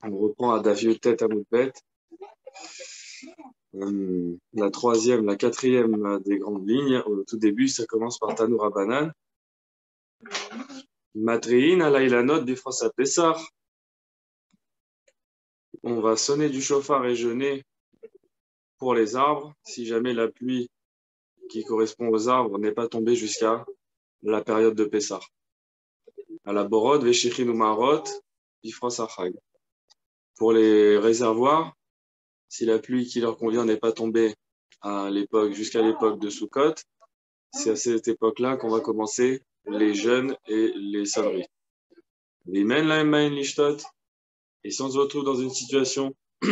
On reprend à Daf Tête à Moudbet. La troisième, la quatrième des grandes lignes. Au tout début, ça commence par Tanoura Rabbanan. Matri'in alaylanot bifros à Pessah. On va sonner du chauffard et jeûner pour les arbres, si jamais la pluie qui correspond aux arbres n'est pas tombée jusqu'à la période de Pessah. À la Borod, Veshichin ou Marot, bifros à Chag. Pour les réservoirs, si la pluie qui leur convient n'est pas tombée jusqu'à l'époque de Sukkot, c'est à cette époque-là qu'on va commencer les jeûnes et les sonneries. Et si on se retrouve dans une situation où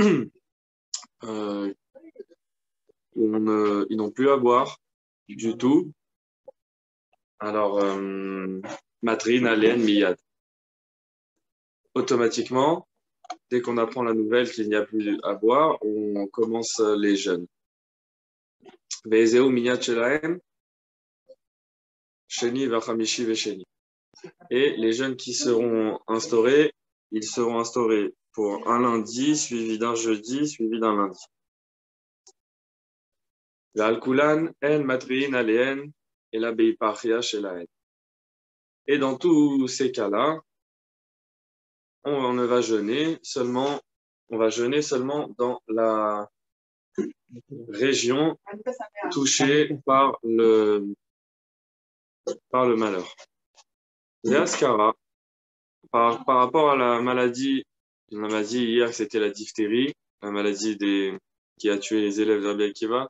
ils n'ont plus à boire du tout, alors Matrin, Alen, Miyad. Automatiquement, dès qu'on apprend la nouvelle qu'il n'y a plus à boire, on commence les jeûnes. Ve'ezeu Miyad Shelahem, Sheni Vachamishi Vesheni. Et les jeûnes qui seront instaurés, ils seront instaurés pour un lundi, suivi d'un jeudi, suivi d'un lundi. L'alkulan, en matriin aléen, et la beiparchia chez la haine. Et dans tous ces cas-là, on va jeûner seulement dans la région touchée par le malheur. L'ascara, par rapport à la maladie hier, c'était la diphtérie, la maladie qui a tué les élèves de Rabbi Akiva.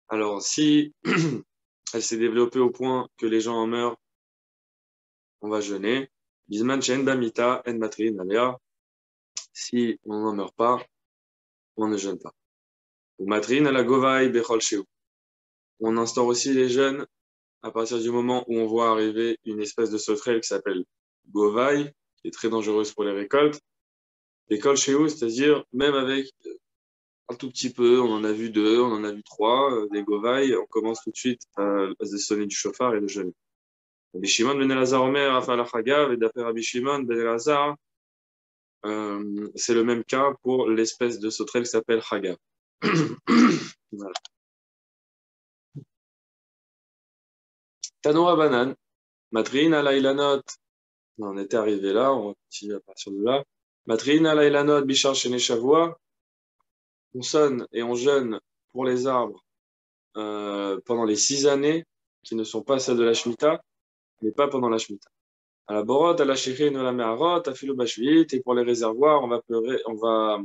Alors, si elle s'est développée au point que les gens en meurent, on va jeûner. Si on n'en meurt pas, on ne jeûne pas. On instaure aussi les jeûnes à partir du moment où on voit arriver une espèce de sauterelle qui s'appelle Govai, qui est très dangereuse pour les récoltes. Les kol shehu, c'est-à-dire même avec un tout petit peu, on en a vu 2, on en a vu 3, des Govai, on commence tout de suite à sonner du chauffard et de jeûner. Rabbi Shimon ben Elazar Omer, Afal Achagav, et d'après Rabbi Shimon ben Elazar, c'est le même cas pour l'espèce de sauterelle qui s'appelle Chagav. Voilà. Tanoura Banan, Matri'in alaylanot, on était arrivé là, on va continuer à partir de là. Matri'in alaylanot bishar shene shavua, on sonne et on jeûne pour les arbres pendant les 6 années qui ne sont pas celles de la Shemitah, mais pas pendant la Shemitah. À la Borot, à la Shechin, à la Meharot, à Philo Bashvit, et pour les réservoirs, on va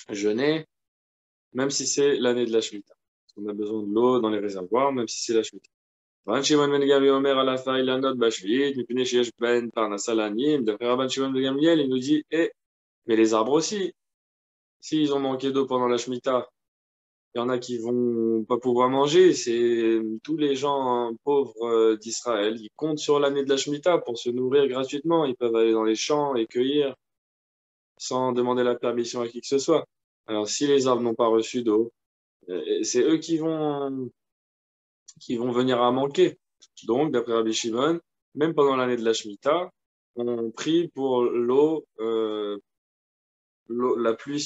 jeûner, même si c'est l'année de la Shemitah. On a besoin de l'eau dans les réservoirs, même si c'est la Shemitah. Rabban Shimon ben Gamliel Omer à la fin, il a note Bashvit, Mipnei sheyesh ben parnasa lanim. D'après Rabban Shimon ben Gamliel, il nous dit, mais les arbres aussi, s'ils ont manqué d'eau pendant la Shemitah, il y en a qui vont pas pouvoir manger. C'est tous les gens pauvres d'Israël. Ils comptent sur l'année de la Shemitah pour se nourrir gratuitement. Ils peuvent aller dans les champs et cueillir sans demander la permission à qui que ce soit. Alors, si les arbres n'ont pas reçu d'eau, c'est eux qui vont venir à manquer. Donc, d'après Rabbi Shimon, même pendant l'année de la Shemitah, on prie pour l'eau, la pluie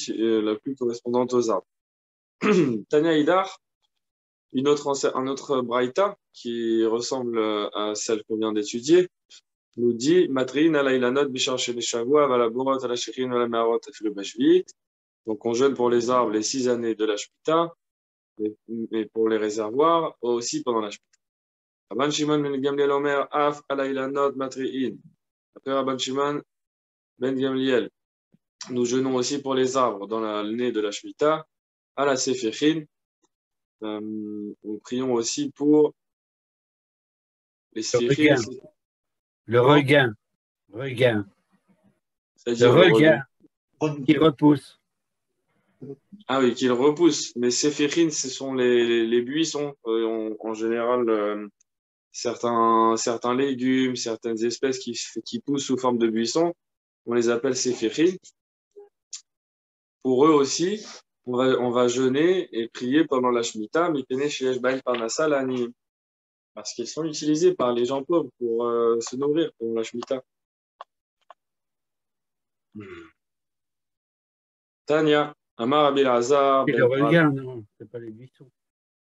correspondante aux arbres. Tanya Idar, un autre braïta qui ressemble à celle qu'on vient d'étudier, nous dit Matri'in alaylanot bishar shene shavua vala borot ala shechin vala meharot afilu bashvit. Donc on jeûne pour les arbres les 6 années de la Shemitah, mais pour les réservoirs aussi pendant la Shemitah. Rabban Shimon ben Gamliel Omer af alaylanot matri'in. Après Rabban Shimon ben Gamliel, nous jeûnons aussi pour les arbres dans l'année de la Shemitah. À la Sefechin, nous prions aussi pour les Sefechin. Le regain. C'est-à-dire le regain qui repousse. Ah oui, qu'il repousse. Mais Sefechin, ce sont les buissons. En général, certains légumes, certaines espèces qui poussent sous forme de buissons, on les appelle Sefechin. Pour eux aussi, on va jeûner et prier pendant la Shemitah, Mipnei sheyesh ben parnasa lanim, parce qu'ils sont utilisés par les gens pauvres pour se nourrir pendant la Shemitah. Tania, Amar Rabbi Elazar, C'est le Ben Prat. regain, non, c'est pas les buissons.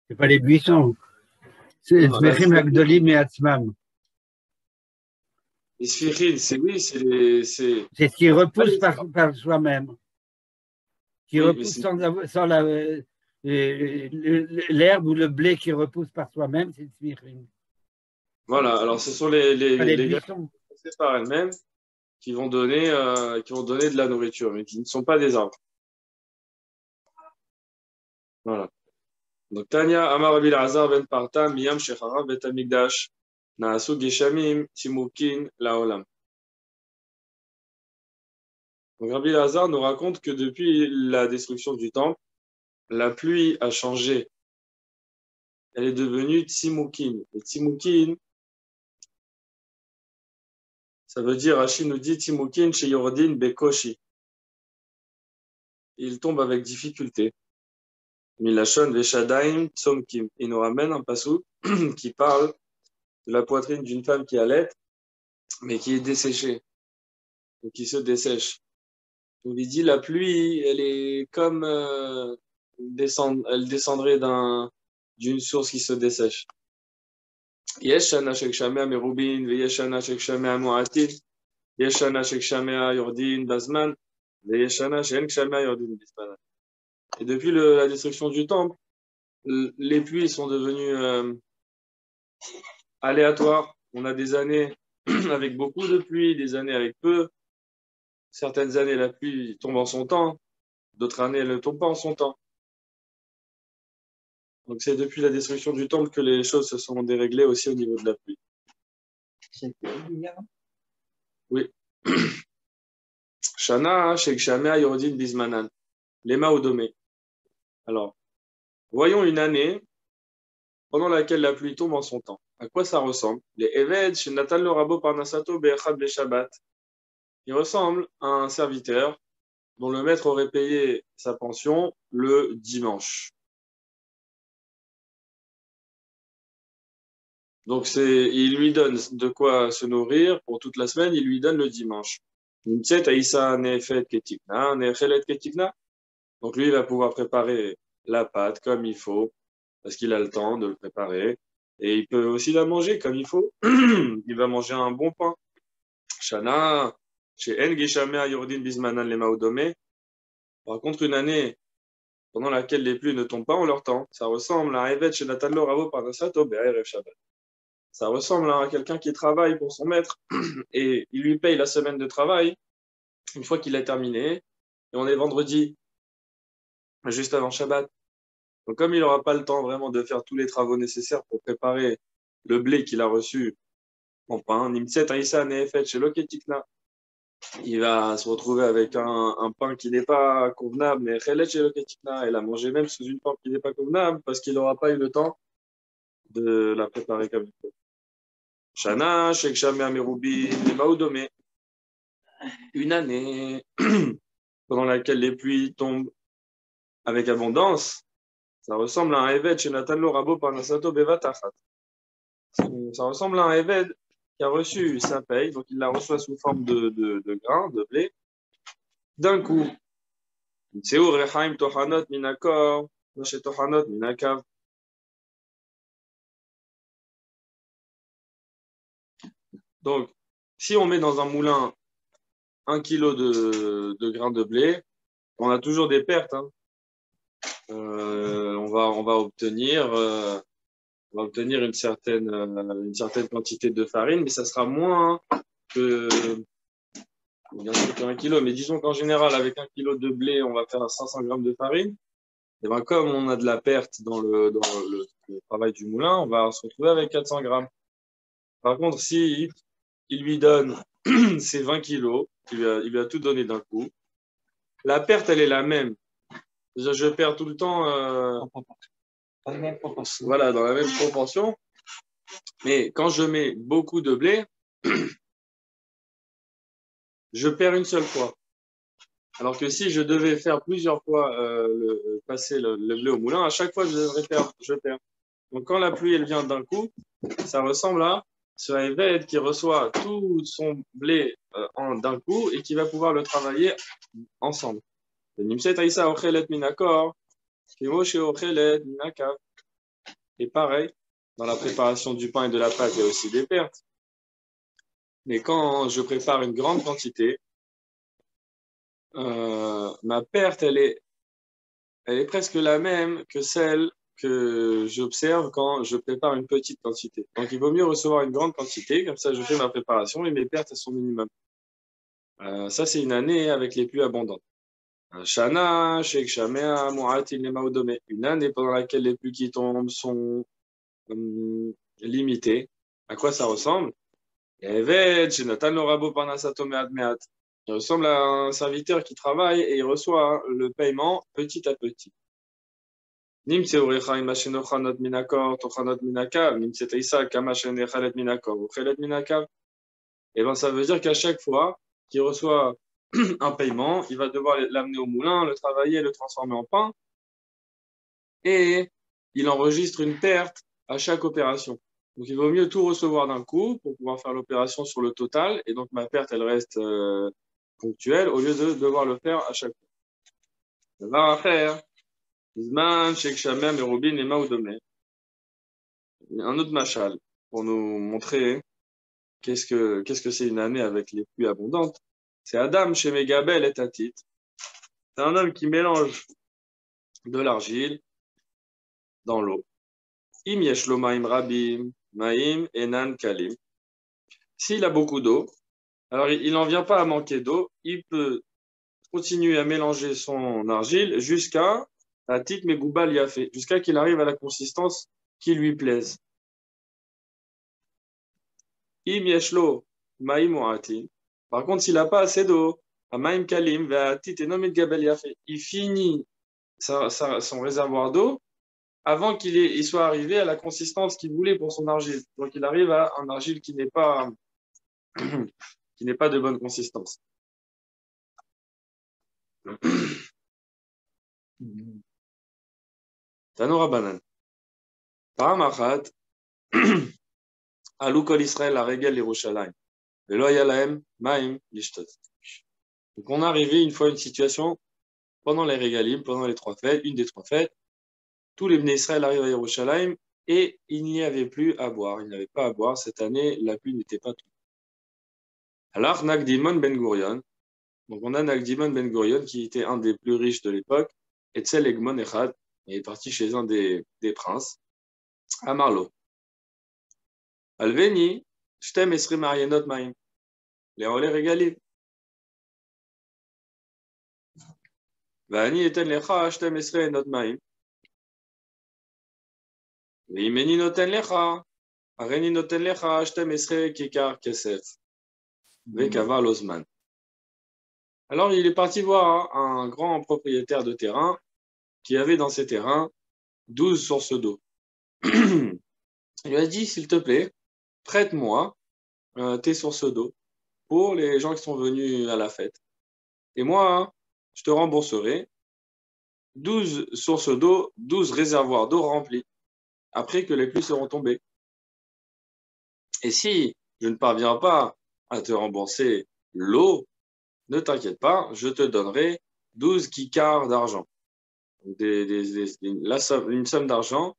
C'est pas les buissons. C'est Non, la Zmechim Agdolim et Atzmam. les sphirines, c'est oui, c'est C'est ce qui pas repousse les arbres. par soi-même. Qui Oui, mais repousse c'est sans l'herbe ou le blé qui repousse par soi-même, c'est le Zmechim. voilà. Alors, ce sont Pas les les graines buissons. poussées par elles-mêmes qui vont donner de la nourriture, mais qui ne sont pas des arbres. Voilà. Donc, Tania, Amar Rabbi Elazar, Ben Parta, Miyam Shechara, Bet Amigdash, Naasu Geshamim, Timukin, Laolam. Donc, Rabbi Elazar nous raconte que depuis la destruction du temple, la pluie a changé. Elle est devenue Tsimukin. Et Tsimukin, ça veut dire, Rachid nous dit Timukin chez Yordin Bekoshi. Il tombe avec difficulté. Milachon Veshadaim Tsomkim. Il nous ramène un passou qui parle de la poitrine d'une femme qui allait, mais qui est desséchée, ou qui se dessèche. Donc il dit la pluie, elle est comme elle descendrait d'une source qui se dessèche. Yesh shana shekshamea merubin, veyesh shana shekshamea mu'atin, yesh shana shekshamea yordin bazman, veyesh shana she'en kshamea yordin bizman. Et depuis la destruction du temple, les pluies sont devenues aléatoires. On a des années avec beaucoup de pluie, des années avec peu. Certaines années, la pluie tombe en son temps, d'autres années, elle ne tombe pas en son temps. Donc c'est depuis la destruction du temple que les choses se sont déréglées aussi au niveau de la pluie. Oui. Shana, Shekshamea, Yordin, Bismanan. Lema Odomé. Alors, voyons une année pendant laquelle la pluie tombe en son temps. À quoi ça ressemble? Les Eved, chez Natan le Rabo Parnasato, Be'echad Be'Shabbat. Il ressemble à un serviteur dont le maître aurait payé sa pension le dimanche. Donc il lui donne de quoi se nourrir pour toute la semaine, il lui donne le dimanche. Donc lui, il va pouvoir préparer la pâte comme il faut, parce qu'il a le temps de le préparer. Et il peut aussi la manger comme il faut. Il va manger un bon pain. Shana, chez En Geshamea Yordin Bismanan Lema Odome. Par contre, une année pendant laquelle les pluies ne tombent pas en leur temps, ça ressemble à un Evet chez Natan lo Ravo Parnasato Be'erev Shabbat. Ça ressemble à quelqu'un qui travaille pour son maître et il lui paye la semaine de travail une fois qu'il a terminé. Et on est vendredi, juste avant Shabbat. Donc comme il n'aura pas le temps vraiment de faire tous les travaux nécessaires pour préparer le blé qu'il a reçu en pain, Nimtset Aïssa Nefet chez Loketikna, il va se retrouver avec un pain qui n'est pas convenable, mais Chelet chez Loketikna, et la manger même sous une forme qui n'est pas convenable parce qu'il n'aura pas eu le temps de la préparer comme il faut. Shana, Sheikh Shamea Merubi, Maoudome. Une année pendant laquelle les pluies tombent avec abondance, ça ressemble à un Eved chez Natan lo Rabo Parnasato Bevatachat. Ça ressemble à un Eved qui a reçu sa paye, donc il la reçoit sous forme de grains, de blé, d'un coup. Tseur Rechaim Tohanot Minakor, Moshe Tohanot Minakav. Donc, si on met dans un moulin 1 kilo de grains de blé, on a toujours des pertes. Hein. On va obtenir une certaine quantité de farine, mais ça sera moins que, bien sûr, que 1 kilo. Mais disons qu'en général, avec 1 kilo de blé, on va faire 500 grammes de farine. Et ben, comme on a de la perte dans le travail du moulin, on va se retrouver avec 400 grammes. Par contre, si il lui donne ces 20 kilos, il lui a tout donné d'un coup, la perte, elle est la même. Je perds tout le temps dans la même proportion. Voilà, dans la même proportion. Mais quand je mets beaucoup de blé, je perds une seule fois. Alors que si je devais faire plusieurs fois passer le blé au moulin, à chaque fois, je perds. Donc quand la pluie elle vient d'un coup, ça ressemble à ce Eved qui reçoit tout son blé d'un coup et qui va pouvoir le travailler ensemble. Nimset Aïssa Ochelet Minakor, Kimoshe Ochelet Minakav. Et pareil, dans la préparation du pain et de la pâte, il y a aussi des pertes. Mais quand je prépare une grande quantité, ma perte, elle est presque la même que celle que j'observe quand je prépare une petite quantité. Donc, il vaut mieux recevoir une grande quantité, comme ça je fais ma préparation et mes pertes, elles sont minimum. Ça, c'est une année avec les pluies abondantes. Shana, Sheikh Shamea, Mu'atil, Nemaudome. Une année pendant laquelle les pluies qui tombent sont limitées. À quoi ça ressemble? Evet, Jonathan Lorabo Parnasato Meat Meat. Il ressemble à un serviteur qui travaille et il reçoit le paiement petit à petit. Nimtse Urecha Imasheno Chanot Minakor, Tochanot Minakav, Nimtse Teisa, Kamashene Chalet Minakor, ou Chalet Minakav. Et ben, ça veut dire qu'à chaque fois qu'il reçoit un paiement, il va devoir l'amener au moulin, le travailler, le transformer en pain. Et il enregistre une perte à chaque opération. Donc, il vaut mieux tout recevoir d'un coup pour pouvoir faire l'opération sur le total. Et donc, ma perte, elle reste ponctuelle au lieu de devoir le faire à chaque fois. Ça va faire. Zman, Sheikh Shamem et Robin et Maoudomé. Un autre machal pour nous montrer qu'est-ce que c'est une année avec les pluies abondantes. C'est Adam chez Megabel et Tatit. C'est un homme qui mélange de l'argile dans l'eau. Im yeshlo maim rabim, maim enan kalim. S'il a beaucoup d'eau, alors il n'en vient pas à manquer d'eau, il peut continuer à mélanger son argile jusqu'à Tatit Megoubal Yafé, jusqu'à qu'il arrive à la consistance qui lui plaise. Im yeshlo maim oatin. Par contre, s'il n'a pas assez d'eau, maim kalim, ve'atit enom gabel yafé, il finit son réservoir d'eau avant qu'il soit arrivé à la consistance qu'il voulait pour son argile. Donc, il arrive à un argile qui n'est pas de bonne consistance. Tanora Banan. Paramachat, Alou Kol Israël a régel Yerushalayim. Velo Yalahem, Maim, Lishtot. Donc, on est arrivé une fois à une situation pendant les régalim, pendant les 3 fêtes, une des 3 fêtes. Tous les Bnei Israël arrivent à Yerushalayim et il n'y avait plus à boire. Il n'y avait pas à boire. Cette année, la pluie n'était pas tombée. Alors, Nagdimon Ben Gurion. Donc, on a Nagdimon Ben Gurion qui était un des plus riches de l'époque. Et Tzel Egmon Echad, il est parti chez un des princes, à Marlo. Alveni, Shtem Esri Marienot Maim. Les relais régalés. Vani eten lecha Shtem Esri Enot Maim. Veimeni noten lecha. Areni noten lecha Shtem Esri Kikar Kesef. Vekavar Lozman. Alors, il est parti voir un grand propriétaire de terrain qui avait dans ses terrains 12 sources d'eau. Il lui a dit, s'il te plaît, prête-moi tes sources d'eau pour les gens qui sont venus à la fête. Et moi, je te rembourserai 12 sources d'eau, 12 réservoirs d'eau remplis, après que les pluies seront tombées. Et si je ne parviens pas à te rembourser l'eau, ne t'inquiète pas, je te donnerai 12 kikars d'argent. Une somme d'argent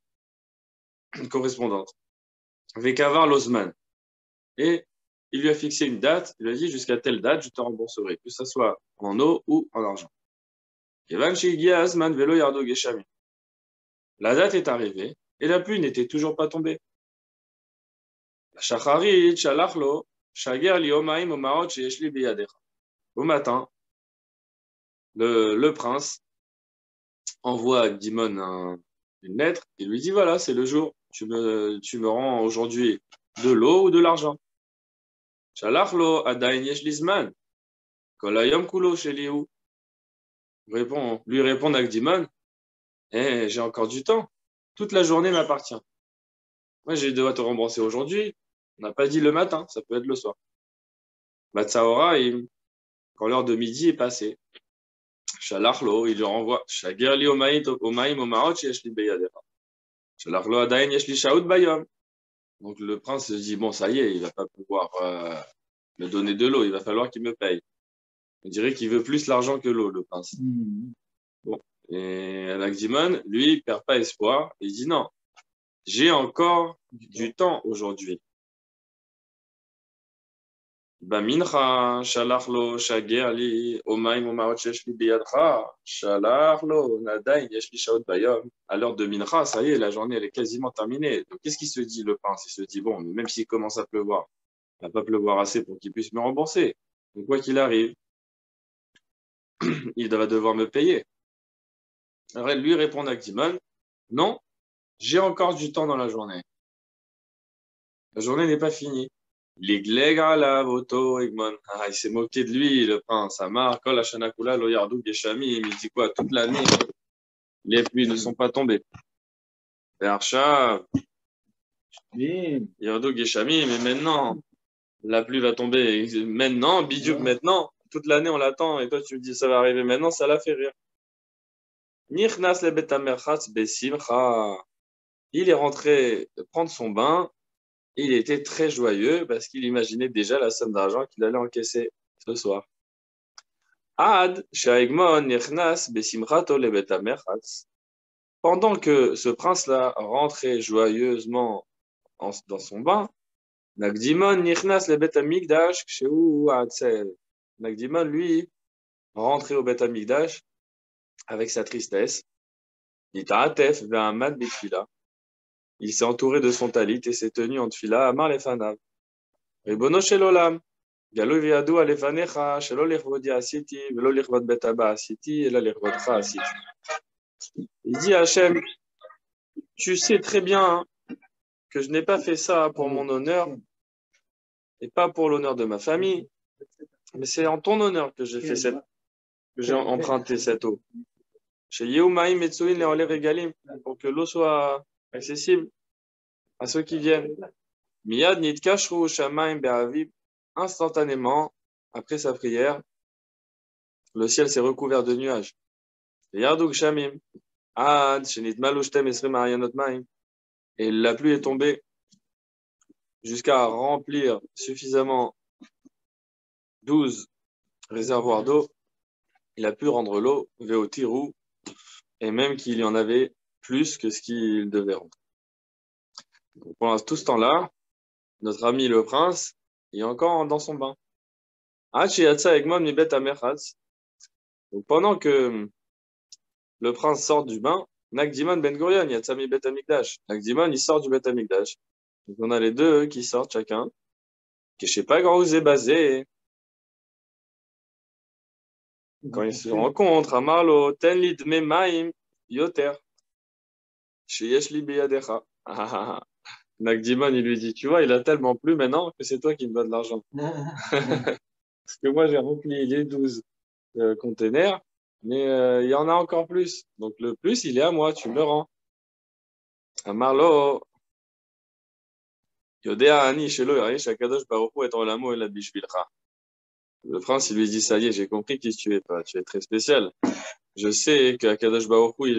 correspondante. Vekavar Lozman. Et il lui a fixé une date, il lui a dit jusqu'à telle date, je te rembourserai, que ce soit en eau ou en argent. La date est arrivée et la pluie n'était toujours pas tombée. Au matin, le prince envoie à Dimon une lettre et lui dit voilà, c'est le jour, tu me rends aujourd'hui de l'eau ou de l'argent. Shalachlo adain yesh lizman. Kolayom kulo sheliu. Lui répond Nagdimon, j'ai encore du temps. Toute la journée m'appartient. Moi, je dois te rembourser aujourd'hui. On n'a pas dit le matin, ça peut être le soir. Batsaora, quand l'heure de midi est passée, Shalachlo, il lui renvoie Shagerli omaim omaot yesh li beyadera. Shalachlo adain yesh li shaout bayom. Donc le prince se dit bon, ça y est, il va pas pouvoir me donner de l'eau, il va falloir qu'il me paye. On dirait qu'il veut plus l'argent que l'eau, le prince. Bon. Et Anakdimon, lui, il perd pas espoir. Il dit non, j'ai encore du temps aujourd'hui. Bamincha, shalachlo, shagerli, omaim, omarot, sheshli biyadcha, shalachlo, nadain, yeshli shaot bayom. À l'heure de Mincha, ça y est, la journée, elle est quasiment terminée. Donc, qu'est-ce qu'il se dit, le prince? Il se dit, bon, même s'il commence à pleuvoir, il va pas pleuvoir assez pour qu'il puisse me rembourser. Donc, quoi qu'il arrive, il va devoir me payer. Alors, elle lui répond à Dimon, non, j'ai encore du temps dans la journée. La journée n'est pas finie. Ah, il s'est moqué de lui, le prince. Amar, Kol Hashanah Lo Yardou Geshamim. Il dit quoi? Toute l'année, les pluies ne sont pas tombées. Ve'arshav, Yardou Geshamim, mais maintenant, la pluie va tomber. Maintenant, bidiouk, maintenant. Toute l'année, on l'attend. Et toi, tu me dis, ça va arriver maintenant, ça l'a fait rire. Nichnas le betamerchatz besimcha. Il est rentré prendre son bain. Il était très joyeux parce qu'il imaginait déjà la somme d'argent qu'il allait encaisser ce soir. Ad shaigmon nichnas besimchato le betamerchatz. Pendant que ce prince-là rentrait joyeusement dans son bain, Nagdimon nichnas le betamikdash kshehu atzel. Nagdimon, lui, rentrait au betamikdash avec sa tristesse. Il s'est entouré de son talit et s'est tenu en tfila amar lefanav. Ribono shel olam, galou viadou alefanecha, shelo lichvodi asiti, velo lichvod bet haba asiti, ela lichvodcha asiti. Il dit à Hachem, tu sais très bien que je n'ai pas fait ça pour mon honneur et pas pour l'honneur de ma famille, mais c'est en ton honneur que j'ai emprunté cette eau. Chez Yehumaim Metsuin le Olev Regalim, pour que l'eau soit accessible à ceux qui viennent. Miyad Nitkashru Shamaim Be'aviv, instantanément, après sa prière, le ciel s'est recouvert de nuages. Yarduk Shamim, Ad Shenitmalu Shtem Esrim Ayanot Maim, et la pluie est tombée jusqu'à remplir suffisamment 12 réservoirs d'eau. Il a pu rendre l'eau, Veotiru, et même qu'il y en avait plus que ce qu'il devait rendre. Donc, pendant tout ce temps-là, notre ami le prince est encore dans son bain. Donc, pendant que le prince sort du bain, Nagdimon Ben Gurion, Yatsami Bet Amikdash. Nagdimon, il sort du Bet Amikdash. Donc, on a les deux qui sortent chacun. Que je sais pas grand où c'est basé. Quand ils se rencontrent, Amarlo, Tenlid Memaim, Yoter. Sheyeshli Beyadecha. Nagdimon, il lui dit, tu vois, il a tellement plu maintenant que c'est toi qui me donnes de l'argent. Parce que moi, j'ai rempli les 12 containers, mais il y en a encore plus. Donc, le plus, il est à moi, tu me le rends. Amarlo, Yodea Ani, Shelo, Yarish, Akadosh, Baruchu, et Olamo, et la Bishvilcha. Le prince, il lui dit, ça y est, j'ai compris qui tu es, toi. Tu es très spécial. Je sais qu'Akadosh Baruch Hu,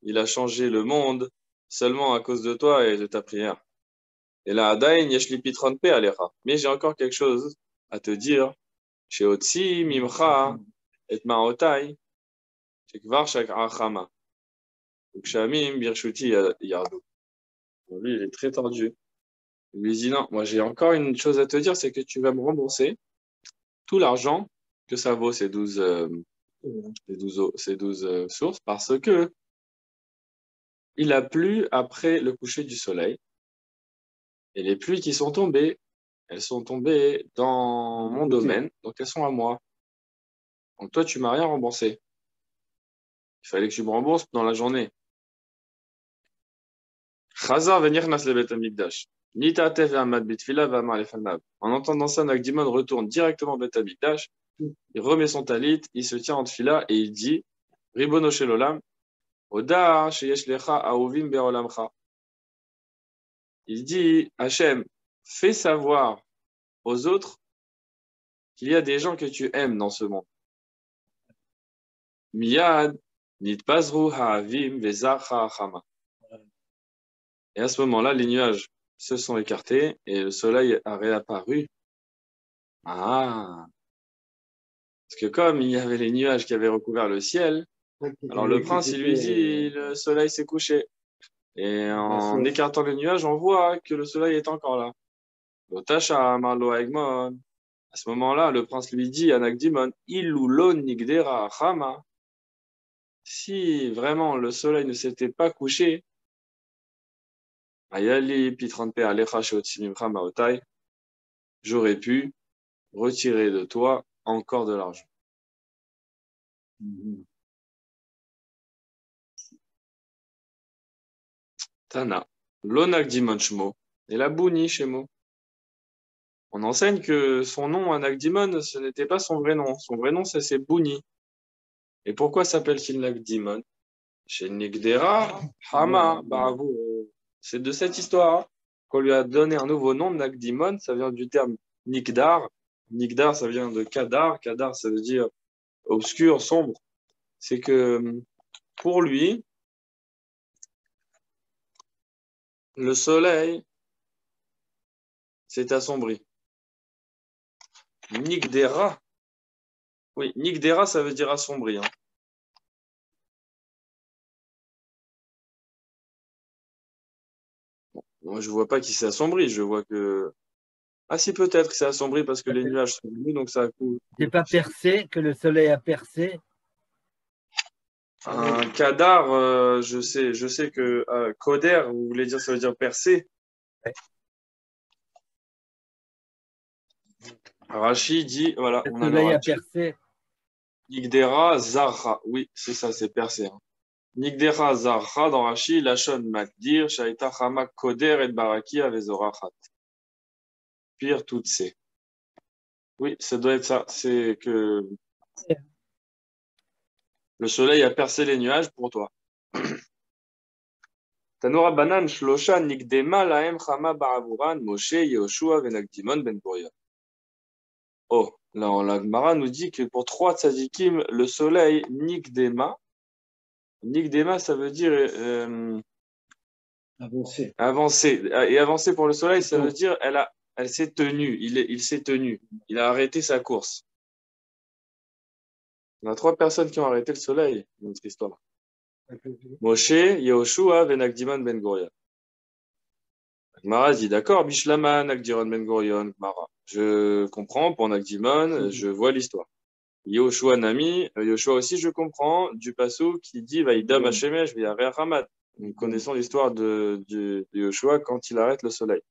il a changé le monde seulement à cause de toi et de ta prière. Et là, Adain, Yeshli Pitron Pe Alecha. Mais j'ai encore quelque chose à te dire. Chez Otsi, Mimcha, et Maotai, chez Kvar Shak Achama. Donc, Shamim, Birshuti, Yardou. Lui, il est très tordu. Il lui dit, non, moi, j'ai encore une chose à te dire, c'est que tu vas me rembourser tout l'argent que ça vaut ces 12 sources, parce que il a plu après le coucher du soleil. Et les pluies qui sont tombées, elles sont tombées dans mon domaine, donc elles sont à moi. Donc toi, tu m'as rien remboursé. Il fallait que tu me rembourses dans la journée. Chazar venir nas le bet hamikdash. Nitatef ve'amad bitfila ve'amar lefanav. En entendant ça, Nagdimon retourne directement au bet hamikdash. Il remet son talit, il se tient en tfila et il dit, Ribono shel olam, Oda sheyesh lecha ahuvim be'olamcha. Il dit, Hachem, fais savoir aux autres qu'il y a des gens que tu aimes dans ce monde. Miyad, nitpazru ha'avim ve'zar ha'achama. Et à ce moment-là, les nuages se sont écartés et le soleil a réapparu. Ah, parce que comme il y avait les nuages qui avaient recouvert le ciel, alors le prince, il lui dit, le soleil s'est couché. Et en écartant les nuages, on voit que le soleil est encore là. Lotasha Marlo Egmon. À ce moment-là, le prince lui dit à Nagdimon, Ilulon Nigdera Chama. Si vraiment le soleil ne s'était pas couché, Ayali Pitranpe Alecha Sheotsimim Chama Otai, j'aurais pu retirer de toi encore de l'argent. Tana. L'Onagdimon Shmo et la Bouni Shemo. On enseigne que son nom, Anagdimon, ce n'était pas son vrai nom. Son vrai nom, c'est Bouni. Et pourquoi s'appelle-t-il Nagdimon? Chez Nigdera, Hama, bravo. C'est de cette histoire qu'on lui a donné un nouveau nom, Nagdimon. Ça vient du terme Nigdar. Nigdar, ça vient de Kadar. Kadar, ça veut dire obscur, sombre. C'est que pour lui, le soleil s'est assombri. Nigdera, oui, Nigdera, ça veut dire assombri. Hein. Moi, je vois pas qui s'est assombri. Je vois que. Ah, si, peut-être que c'est assombri parce que les nuages sont venus, donc ça a coupé. C'est pas percé, que le soleil a percé. Un kadar, je sais que koder, vous voulez dire, ça veut dire percer. Ouais. Rashi dit, voilà, Le on a le soleil a Rashi. percé. Nigdera zarra. Oui, c'est ça, c'est percé. Hein. Nigdera zarra dans Rashi, Lachon Makdir, Shaita Hamak Koder et Baraki Avezorachat. Pire toutes ces. Oui, ça doit être ça. C'est que le soleil a percé les nuages pour toi. Tanora Banan Shlosha Nigdema Laem Chama Baravuran Moshe Yehoshua Venagdimon Ben Gurion. Oh, là, la Gemara nous dit que pour 3 tzadikim, le soleil Nigdema. Nigdema, ça veut dire Avancer. avancer. Et avancer pour le soleil, ça veut dire elle s'est tenue. Il s'est tenu. Il a arrêté sa course. On a 3 personnes qui ont arrêté le soleil dans notre histoire. Moshe, Yehoshua, Venagdiman, Ben Gurion. Gmara dit d'accord, Bishlama, Nagdiron, Ben Gurion, Gmara. Je comprends pour Nagdimon, je vois l'histoire. Yoshua Nami, Yoshua aussi, je comprends, du passou qui dit Vaïda Mashemesh, Vayareh Hamad. Nous connaissons l'histoire de Yoshua quand il arrête le soleil.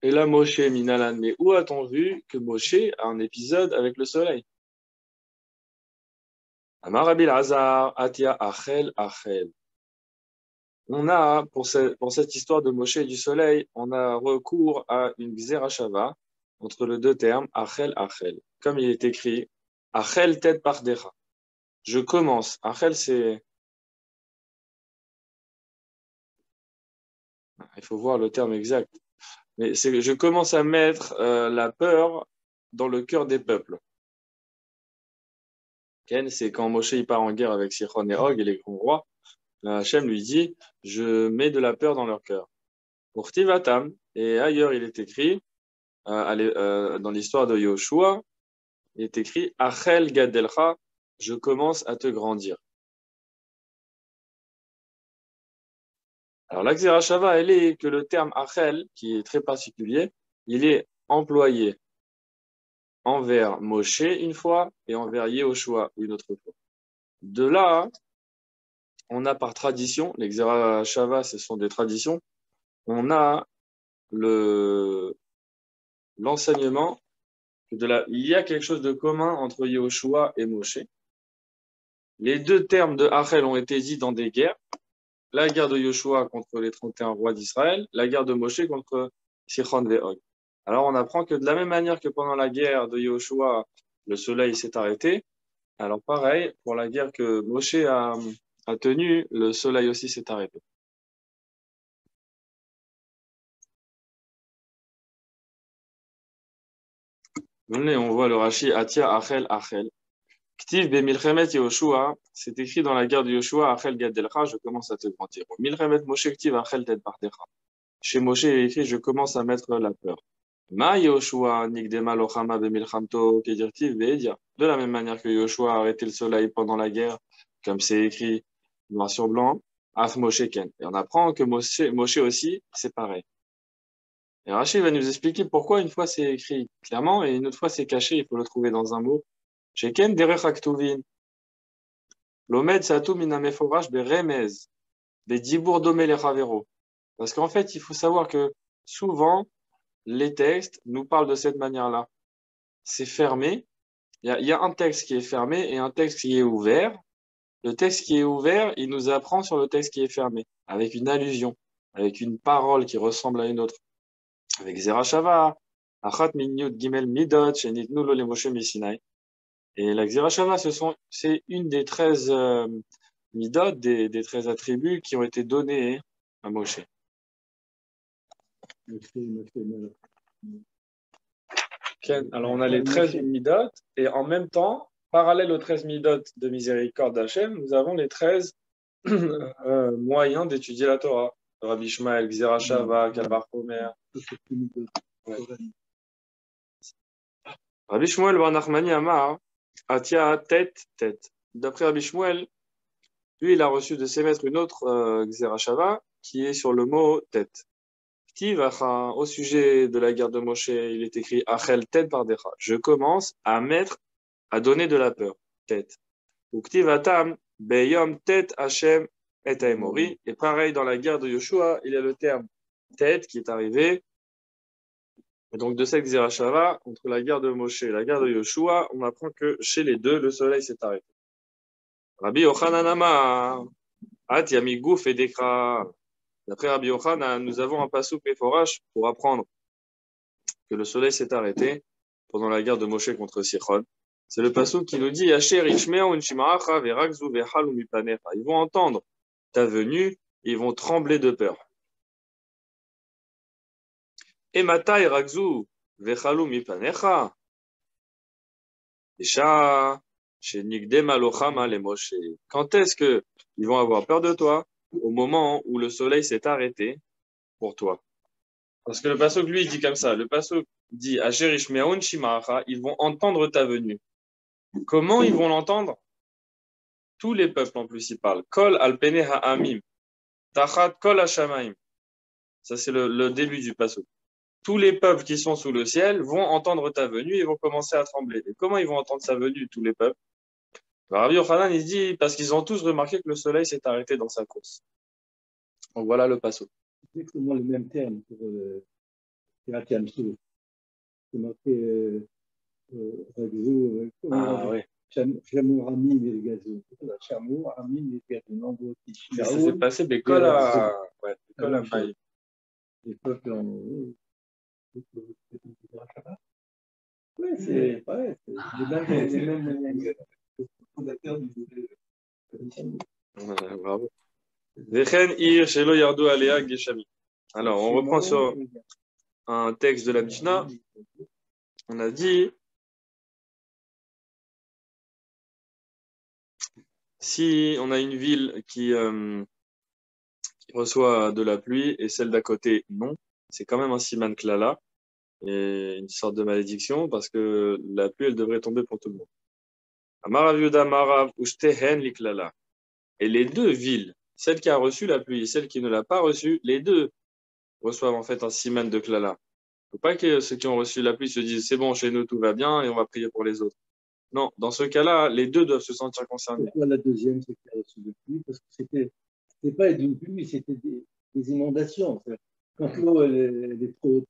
Et là, Moshe Minalan. Mais où a-t-on vu que Moshe a un épisode avec le soleil? Amar Abil Hazar, Atia Achel Achel. On a, pour cette histoire de Moshe et du soleil, on a recours à une Xerashava entre les deux termes, Achel Achel. Comme il est écrit, Achel Ted Pardecha. Je commence. Achel, c'est. Il faut voir le terme exact. Mais c'est que je commence à mettre la peur dans le cœur des peuples. Ken, c'est quand Moshe il part en guerre avec Sichon et Og et les grands rois. Hachem lui dit, je mets de la peur dans leur cœur. Pour Tivatam, et ailleurs il est écrit, dans l'histoire de Yoshua, il est écrit, Achel Gadelcha, je commence à te grandir. Alors l'Axerashava, elle est que le terme Achel, qui est très particulier, il est employé envers Moshe une fois et envers Yehoshua une autre fois. De là, on a par tradition, les Xerashava, ce sont des traditions, on a l'enseignement il y a quelque chose de commun entre Yehoshua et Moshe. Les deux termes de Achel ont été dits dans des guerres. La guerre de Yehoshua contre les 31 rois d'Israël, la guerre de Moshe contre Sichon et Og. Alors on apprend que de la même manière que pendant la guerre de Yehoshua, le soleil s'est arrêté, alors pareil, pour la guerre que Moshe a tenue, le soleil aussi s'est arrêté. On voit le Rashi Atia Achel Achel. Ktiv Bemilchemet Yehoshua, c'est écrit dans la guerre de Yehoshua, Achel Gadelcha, je commence à te grandir. Milchemet Moshe Ktiv Achel Ted Pardecha. Chez Moshe, il est écrit, je commence à mettre la peur. Ma Yoshua Nigdema Lochama Bemilchamto Kedirtiv Veedia. De la même manière que Yoshua a arrêté le soleil pendant la guerre, comme c'est écrit noir sur blanc, Af Moshe Ken. Et on apprend que Moshe aussi, c'est pareil. Et Rachid va nous expliquer pourquoi une fois c'est écrit clairement et une autre fois c'est caché, il faut le trouver dans un mot. Sheken Derech Aktuvin. L'Omed Satou Minameforash Beremez. Des Dibour Domé les Ravero. Parce qu'en fait, il faut savoir que souvent, les textes nous parlent de cette manière-là. C'est fermé. Il y a un texte qui est fermé et un texte qui est ouvert. Le texte qui est ouvert, il nous apprend sur le texte qui est fermé, avec une allusion, avec une parole qui ressemble à une autre. Avec Zerachava, Achat Minyut Gimel Midot, Shenitnu Lo Le Moshe Misinai. Et la Xerashava, c'est une des 13 midot, des 13 attributs qui ont été donnés à Moshe. Alors, on a les 13 midot, et en même temps, parallèle aux 13 midot de miséricorde d'Hachem, nous avons les 13 moyens d'étudier la Torah. Rabbi Ishmael, Xerashava, Kalbar Homer. Ouais. Rabbi Shmuel Bar Nachmani Amar, Atia, tête. D'après Rabbi Shmuel, lui, il a reçu de ses maîtres une autre Xerashava qui est sur le mot tête. Au sujet de la guerre de Moshe, il est écrit Achel tête par decha. Je commence à donner de la peur. Tête. Uktivatam beyom tête Hashem et Aemori. Et pareil, dans la guerre de Yoshua, il y a le terme tête qui est arrivé. Et donc, de cette Xerashava, entre la guerre de Moshe et la guerre de Yoshua, on apprend que chez les deux, le soleil s'est arrêté. Rabbi Yochanan Amar, At Yamigouf et Dekra. D'après Rabbi Yochanan, nous avons un passouk méforach pour apprendre que le soleil s'est arrêté pendant la guerre de Moshe contre Sichon. C'est le passouk qui nous dit ils vont entendre ta venue, ils vont trembler de peur. Et matai ragzu vechalu mipanecha. Quand est-ce que ils vont avoir peur de toi? Au moment où le soleil s'est arrêté pour toi. Parce que le pasuk, lui, il dit comme ça. Le pasuk dit ils vont entendre ta venue. Comment ils vont l'entendre? Tous les peuples en plus, ils parlent. Kol alpene ha'amim. Tachat kol hashamaim. Ça, c'est le début du pasuk. Tous les peuples qui sont sous le ciel vont entendre ta venue et vont commencer à trembler. Et comment ils vont entendre sa venue, tous les peuples? Rabbi Yochanan, il dit, parce qu'ils ont tous remarqué que le soleil s'est arrêté dans sa course. Donc voilà le pasuk. C'est exactement le même terme pour Tiamsou. C'est marqué Ragzou. Ah oui. Chamour Amin et le gazou. Chamour Amin et le gazou. Ça s'est passé d'école à Maï. Les peuples en. Oui, c'est pareil. C'est les mêmes fondateurs du. Bravo. Alors, on reprend sur un texte de la Mishnah. On a dit, si on a une ville qui reçoit de la pluie et celle d'à côté non, c'est quand même un siman klala et une sorte de malédiction parce que la pluie, elle devrait tomber pour tout le monde. Amarav Yuda Marav Ushtehen Liklala. Et les deux villes, celle qui a reçu la pluie et celle qui ne l'a pas reçue, les deux reçoivent en fait un siman de klala. Il ne faut pas que ceux qui ont reçu la pluie se disent c'est bon, chez nous tout va bien et on va prier pour les autres. Non, dans ce cas-là, les deux doivent se sentir concernés. Pourquoi la deuxième, c'est qui a reçu de pluie? Parce que c'était pas d'une pluie, c'était des inondations. Quand l'eau elle est trop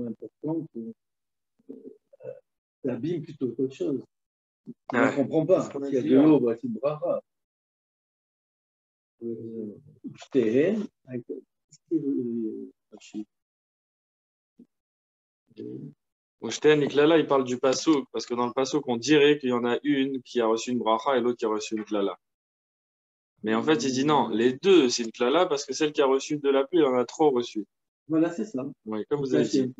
importante, ça abîme plutôt qu'autre chose. On ne comprend pas. S'il y a de l'eau, bah, c'est bracha. Ushten Niklala, il parle du pasouk, parce que dans le pasouk, on dirait qu'il y en a une qui a reçu une bracha et l'autre qui a reçu une klala. Mais en fait, il dit non, les deux, c'est une klala parce que celle qui a reçu de la pluie, elle en a trop reçu. Voilà, c'est ça. Oui, comme vous avez dit.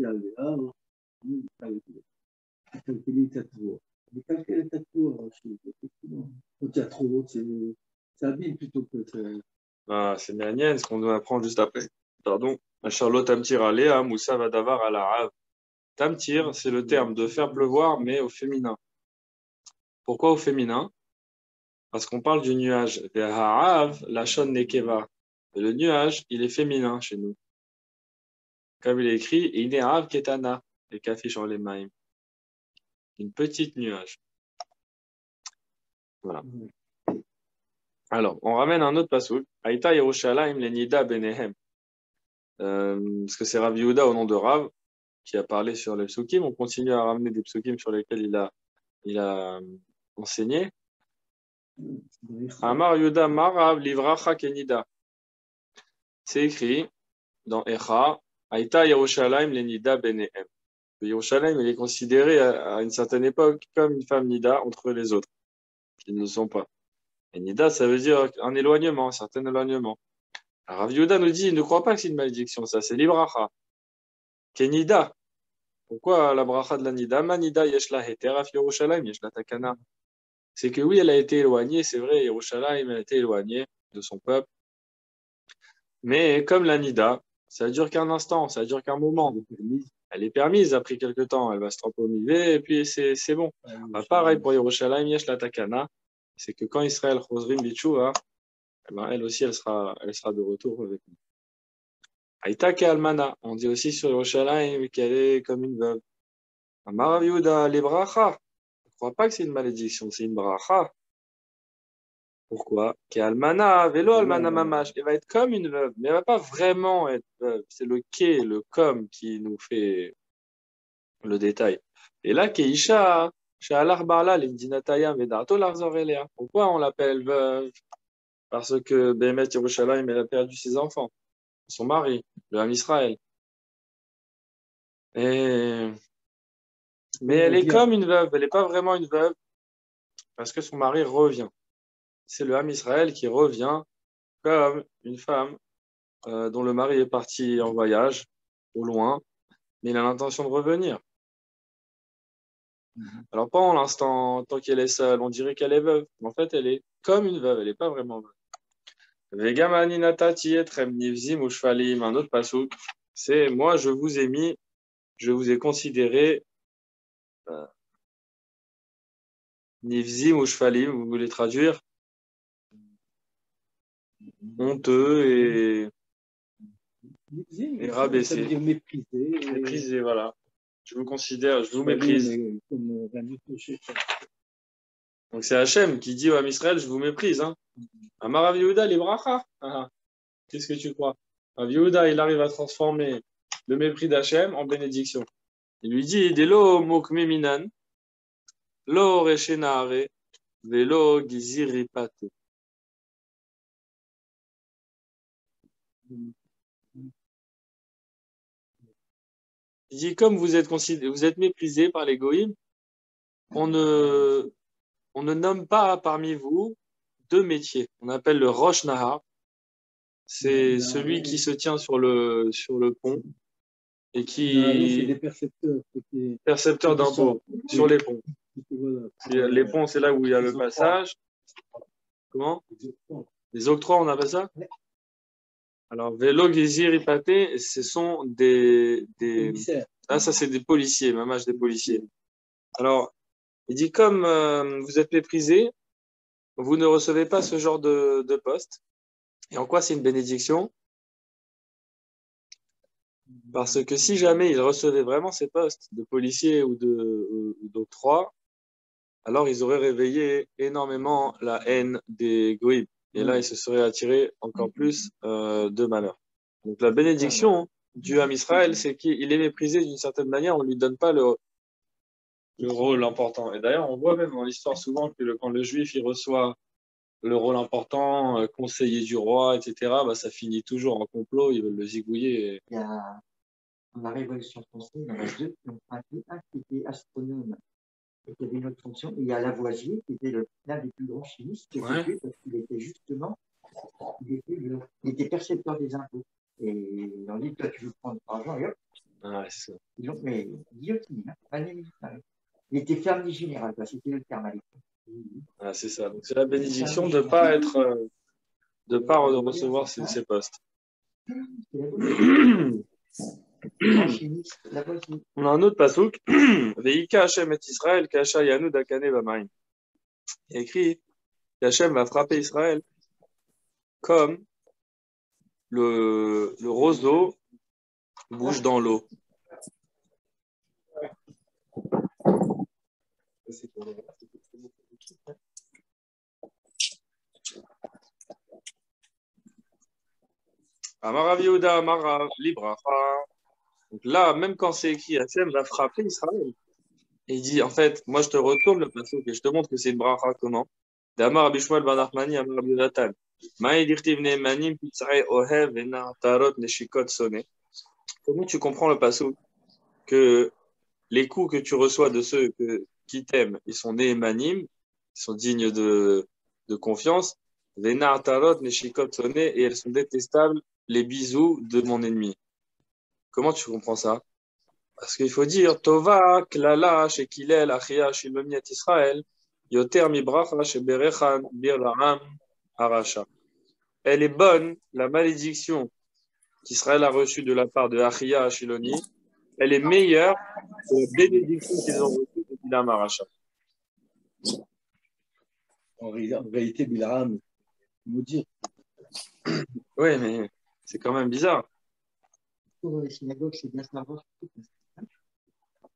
Ah, c'est Néanienne, ce qu'on doit apprendre juste après. Pardon. Charlotte Tamtir Alea, Moussa Vadavar Alarav. Tamtir, c'est le terme de faire pleuvoir, mais au féminin. Pourquoi au féminin? Parce qu'on parle du nuage. Ve'ha'av, lachon nekeva. Et le nuage, il est féminin chez nous. Comme il est écrit, Ine'av ketana, et qu'affiche en les mains. Une petite nuage. Voilà. Alors, on ramène un autre passouk. Aïta Yerushalayim lenida benehem. Parce que c'est Rav Yehuda au nom de Rav qui a parlé sur les psukim. On continue à ramener des psukim sur lesquels il a enseigné. Amar Yehuda Marav livracha kenida. C'est écrit dans Echa, Aïta Yerushalayim lenida benehem. Yerushalayim, il est considéré à une certaine époque comme une femme nida entre les autres, qui ne le sont pas. Et nida, ça veut dire un éloignement, un certain éloignement. Alors, Rav Yehuda nous dit, il ne croit pas que c'est une malédiction, ça, c'est l'ibracha. Kenida. Pourquoi la bracha de la nida? Manida yeshla heteraf Yerushalayim, yeshla takana. C'est que oui, elle a été éloignée, c'est vrai, Yerushalayim, elle a été éloignée de son peuple. Mais comme la nida, ça dure qu'un instant, ça dure qu'un moment. Elle est permise après quelques temps, elle va se tamponner et puis c'est bon. Bah, pareil pour Yerushalayim, yeshla takana. C'est que quand Israël chosrim bitchouva, eh ben, elle aussi, elle sera de retour avec nous. Aïta ke almana, on dit aussi sur Yerushalayim qu'elle est comme une veuve. Amar Rav Yehuda, les bracha. Je ne crois pas que c'est une malédiction, c'est une bracha. Pourquoi? Ke almana, vélo almana mamash. Elle va être comme une veuve, mais elle ne va pas vraiment être veuve. C'est le ke, le comme qui nous fait le détail. Et là, keisha, sha'alar barla, l'imdinataya, vedato larzorelea. Pourquoi on l'appelle veuve? Parce que Bémet Yerushalayim, elle a perdu ses enfants, son mari, le Ham Israël. Mais elle est comme une veuve, elle n'est pas vraiment une veuve, parce que son mari revient. C'est le Ham Israël qui revient comme une femme dont le mari est parti en voyage, au loin, mais il a l'intention de revenir. Alors pas l'instant, tant qu'elle est seule, on dirait qu'elle est veuve, mais en fait elle est comme une veuve, elle n'est pas vraiment veuve. Un autre pasouk, c'est moi je vous ai considéré Nivzim ou Shfalim, vous voulez traduire honteux et rabaissé. Ça veut dire méprisé. Méprisé, voilà. Je vous considère, je vous méprise. Donc c'est Hachem qui dit à Israël, je vous méprise. Hein. Amar Rav Yehuda, les bracha. Qu'est-ce que tu crois? Rav Yehuda, il arrive à transformer le mépris d'Hachem en bénédiction. Il lui dit, Delo mokme minan, lo reshenare, velo giziripate. Il dit, comme vous êtes méprisé par les goïms, on ne nomme pas parmi vous deux métiers. On appelle le Rosh Nahar. C'est celui qui se tient sur le pont et qui... C'est des percepteurs. Percepteurs d'impôts sur les ponts. Les ponts, c'est là où il y a le passage. Comment? Les octrois, on appelle ça? Alors, vélo, gizir, ipaté, ce sont des... Ah, ça, c'est des policiers, mamage des policiers. Alors, il dit, comme vous êtes méprisé, vous ne recevez pas ce genre de poste. Et en quoi c'est une bénédiction? Parce que si jamais ils recevaient vraiment ces postes de policiers ou d'octroi, alors ils auraient réveillé énormément la haine des goïms. Et là, ils se seraient attirés encore plus de malheur. Donc la bénédiction du Ham Israël, c'est qu'il est méprisé d'une certaine manière, on ne lui donne pas le rôle important. Et d'ailleurs, on voit même dans l'histoire souvent que quand le juif il reçoit le rôle important, conseiller du roi, etc., bah, ça finit toujours en complot, ils veulent le zigouiller. Il y a, dans la Révolution française, il y en a deux qui ont pris un qui était astronome et qui avait une autre fonction, et il y a Lavoisier qui était l'un des plus grands chimistes qui était tué parce qu'il était justement, il était percepteur des impôts. Et on dit, toi tu veux prendre l'argent, et hop, c'est ça. ils l'ont, mais guillotine, il était fermier général, c'était le terme à l'époque. C'est ça. Donc c'est la bénédiction de ne pas recevoir ces postes. On a un autre pasouk. Veika Hashem et Israël, Kasha Yanu Dakane Bamaim. Il y a écrit qu'Hachem va frapper Israël comme le roseau bouge dans l'eau. Amarav Yehuda, Amarav Libracha. Donc là, même quand c'est écrit, Hachem va frapper Israël. Et il dit, en fait, moi je te retourne le pasuk et je te montre que c'est une bracha comment. D'Amar Bishmuel Ben Nachmani, Amar Yonatan. Comment tu comprends le pasuk que les coups que tu reçois de ceux qui t'aiment, ils sont nés manim, ils sont dignes de confiance, et elles sont détestables, les bisous de mon ennemi. Comment tu comprends ça? Parce qu'il faut dire, Tova, Klala, Shekilel, Achia, Shilomi, Israël, Yoter, Mibracha, Sheberechan, Birlaram, Aracha. Elle est bonne, la malédiction qu'Israël a reçue de la part de Achia, Shiloni, elle est meilleure que la bénédiction qu'ils ont reçue de Bilam, Aracha. En réalité, Bilram, maudit. Oui, mais c'est quand même bizarre. Pour les synagogues, c'est bien savoir.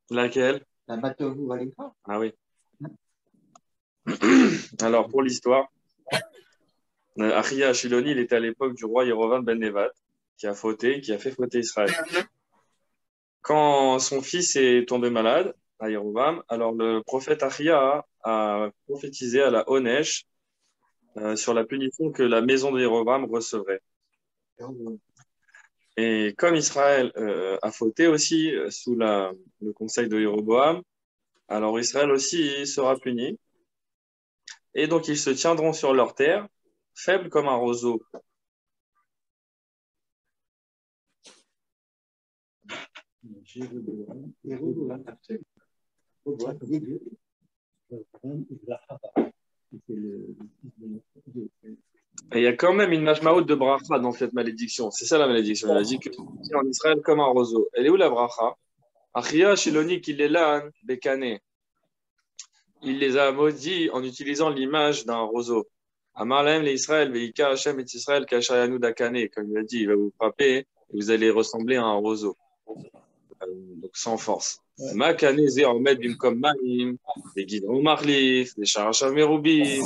Laquelle? La Matovu Alekha. Ah oui. Alors, pour l'histoire, Achia Shiloni, il était à l'époque du roi Yerovam ben Nevat, qui a fait fauter Israël. Quand son fils est tombé malade, à Yerovam, alors le prophète Achia a prophétisé à la Onesh sur la punition que la maison de Yerovam recevrait. Et comme Israël a fauté aussi sous le conseil de Jéroboam, alors Israël aussi sera puni. Et donc ils se tiendront sur leur terre, faibles comme un roseau. Et il y a quand même une mashmaout de bracha dans cette malédiction. C'est ça la malédiction. Il a dit que c'est en Israël comme un roseau. Elle est où la bracha? Achia Shiloni Kilelan Bekane. Il les a maudits en utilisant l'image d'un roseau. Amarlem les Israël, Veika Hashem et Israël Kashayanu Dakane. Comme il a dit, il va vous frapper et vous allez ressembler à un roseau. Donc sans force. Makaneze en mettre d'une comme Manim, des guidons Marlif, des Characham Merubim,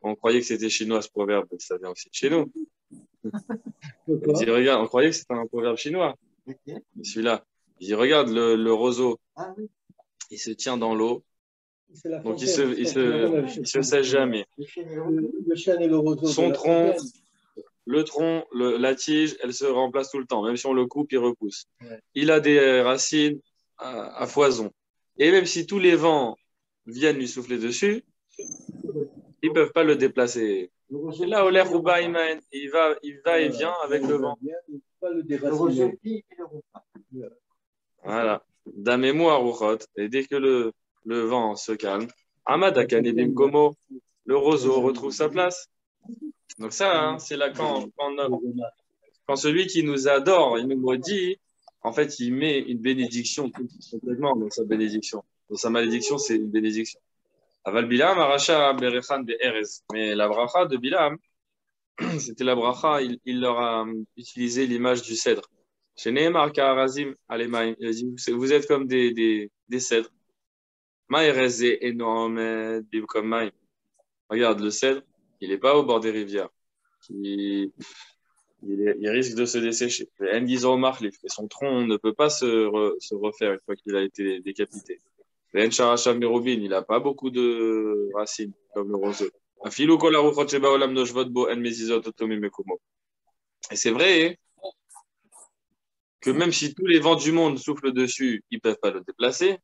on croyait que c'était chinois ce proverbe, ça vient aussi de chez nous. Il dit, regarde, on croyait que c'était un proverbe chinois. Celui-là. Il dit, regarde le roseau. Il se tient dans l'eau. Donc il se sèche jamais. Le chêne et le roseau. Son tronc, le tronc, la tige, elle se remplace tout le temps. Même si on le coupe, il repousse. Ouais. Il a des racines à foison. Et même si tous les vents viennent lui souffler dessus, ils ne peuvent pas le déplacer. Et là, Oler Rouba Imaen, il va et vient avec le vent. Voilà. Damemo Aruchot. Et dès que le vent se calme, Amad Akanedim Komo, le roseau retrouve sa place. Donc ça, hein, c'est là quand celui qui nous adore, il nous maudit, en fait, il met une bénédiction complètement dans sa bénédiction. Dans sa malédiction, c'est une bénédiction. Aval Bilam, Aracha, Berechan, Be'erez. Mais la bracha de Bilam, c'était la bracha, il leur a utilisé l'image du cèdre. Chez Nehemar, Ka'arazim, Alemaim, il a dit, vous êtes comme des cèdres. Ma'ereze, Enom, Bibkom Maim. Regarde, le cèdre, il n'est pas au bord des rivières. Il risque de se dessécher. Et son tronc ne peut pas se refaire une fois qu'il a été décapité. Il n'a pas beaucoup de racines comme le roseau. Et c'est vrai que même si tous les vents du monde soufflent dessus, ils ne peuvent pas le déplacer.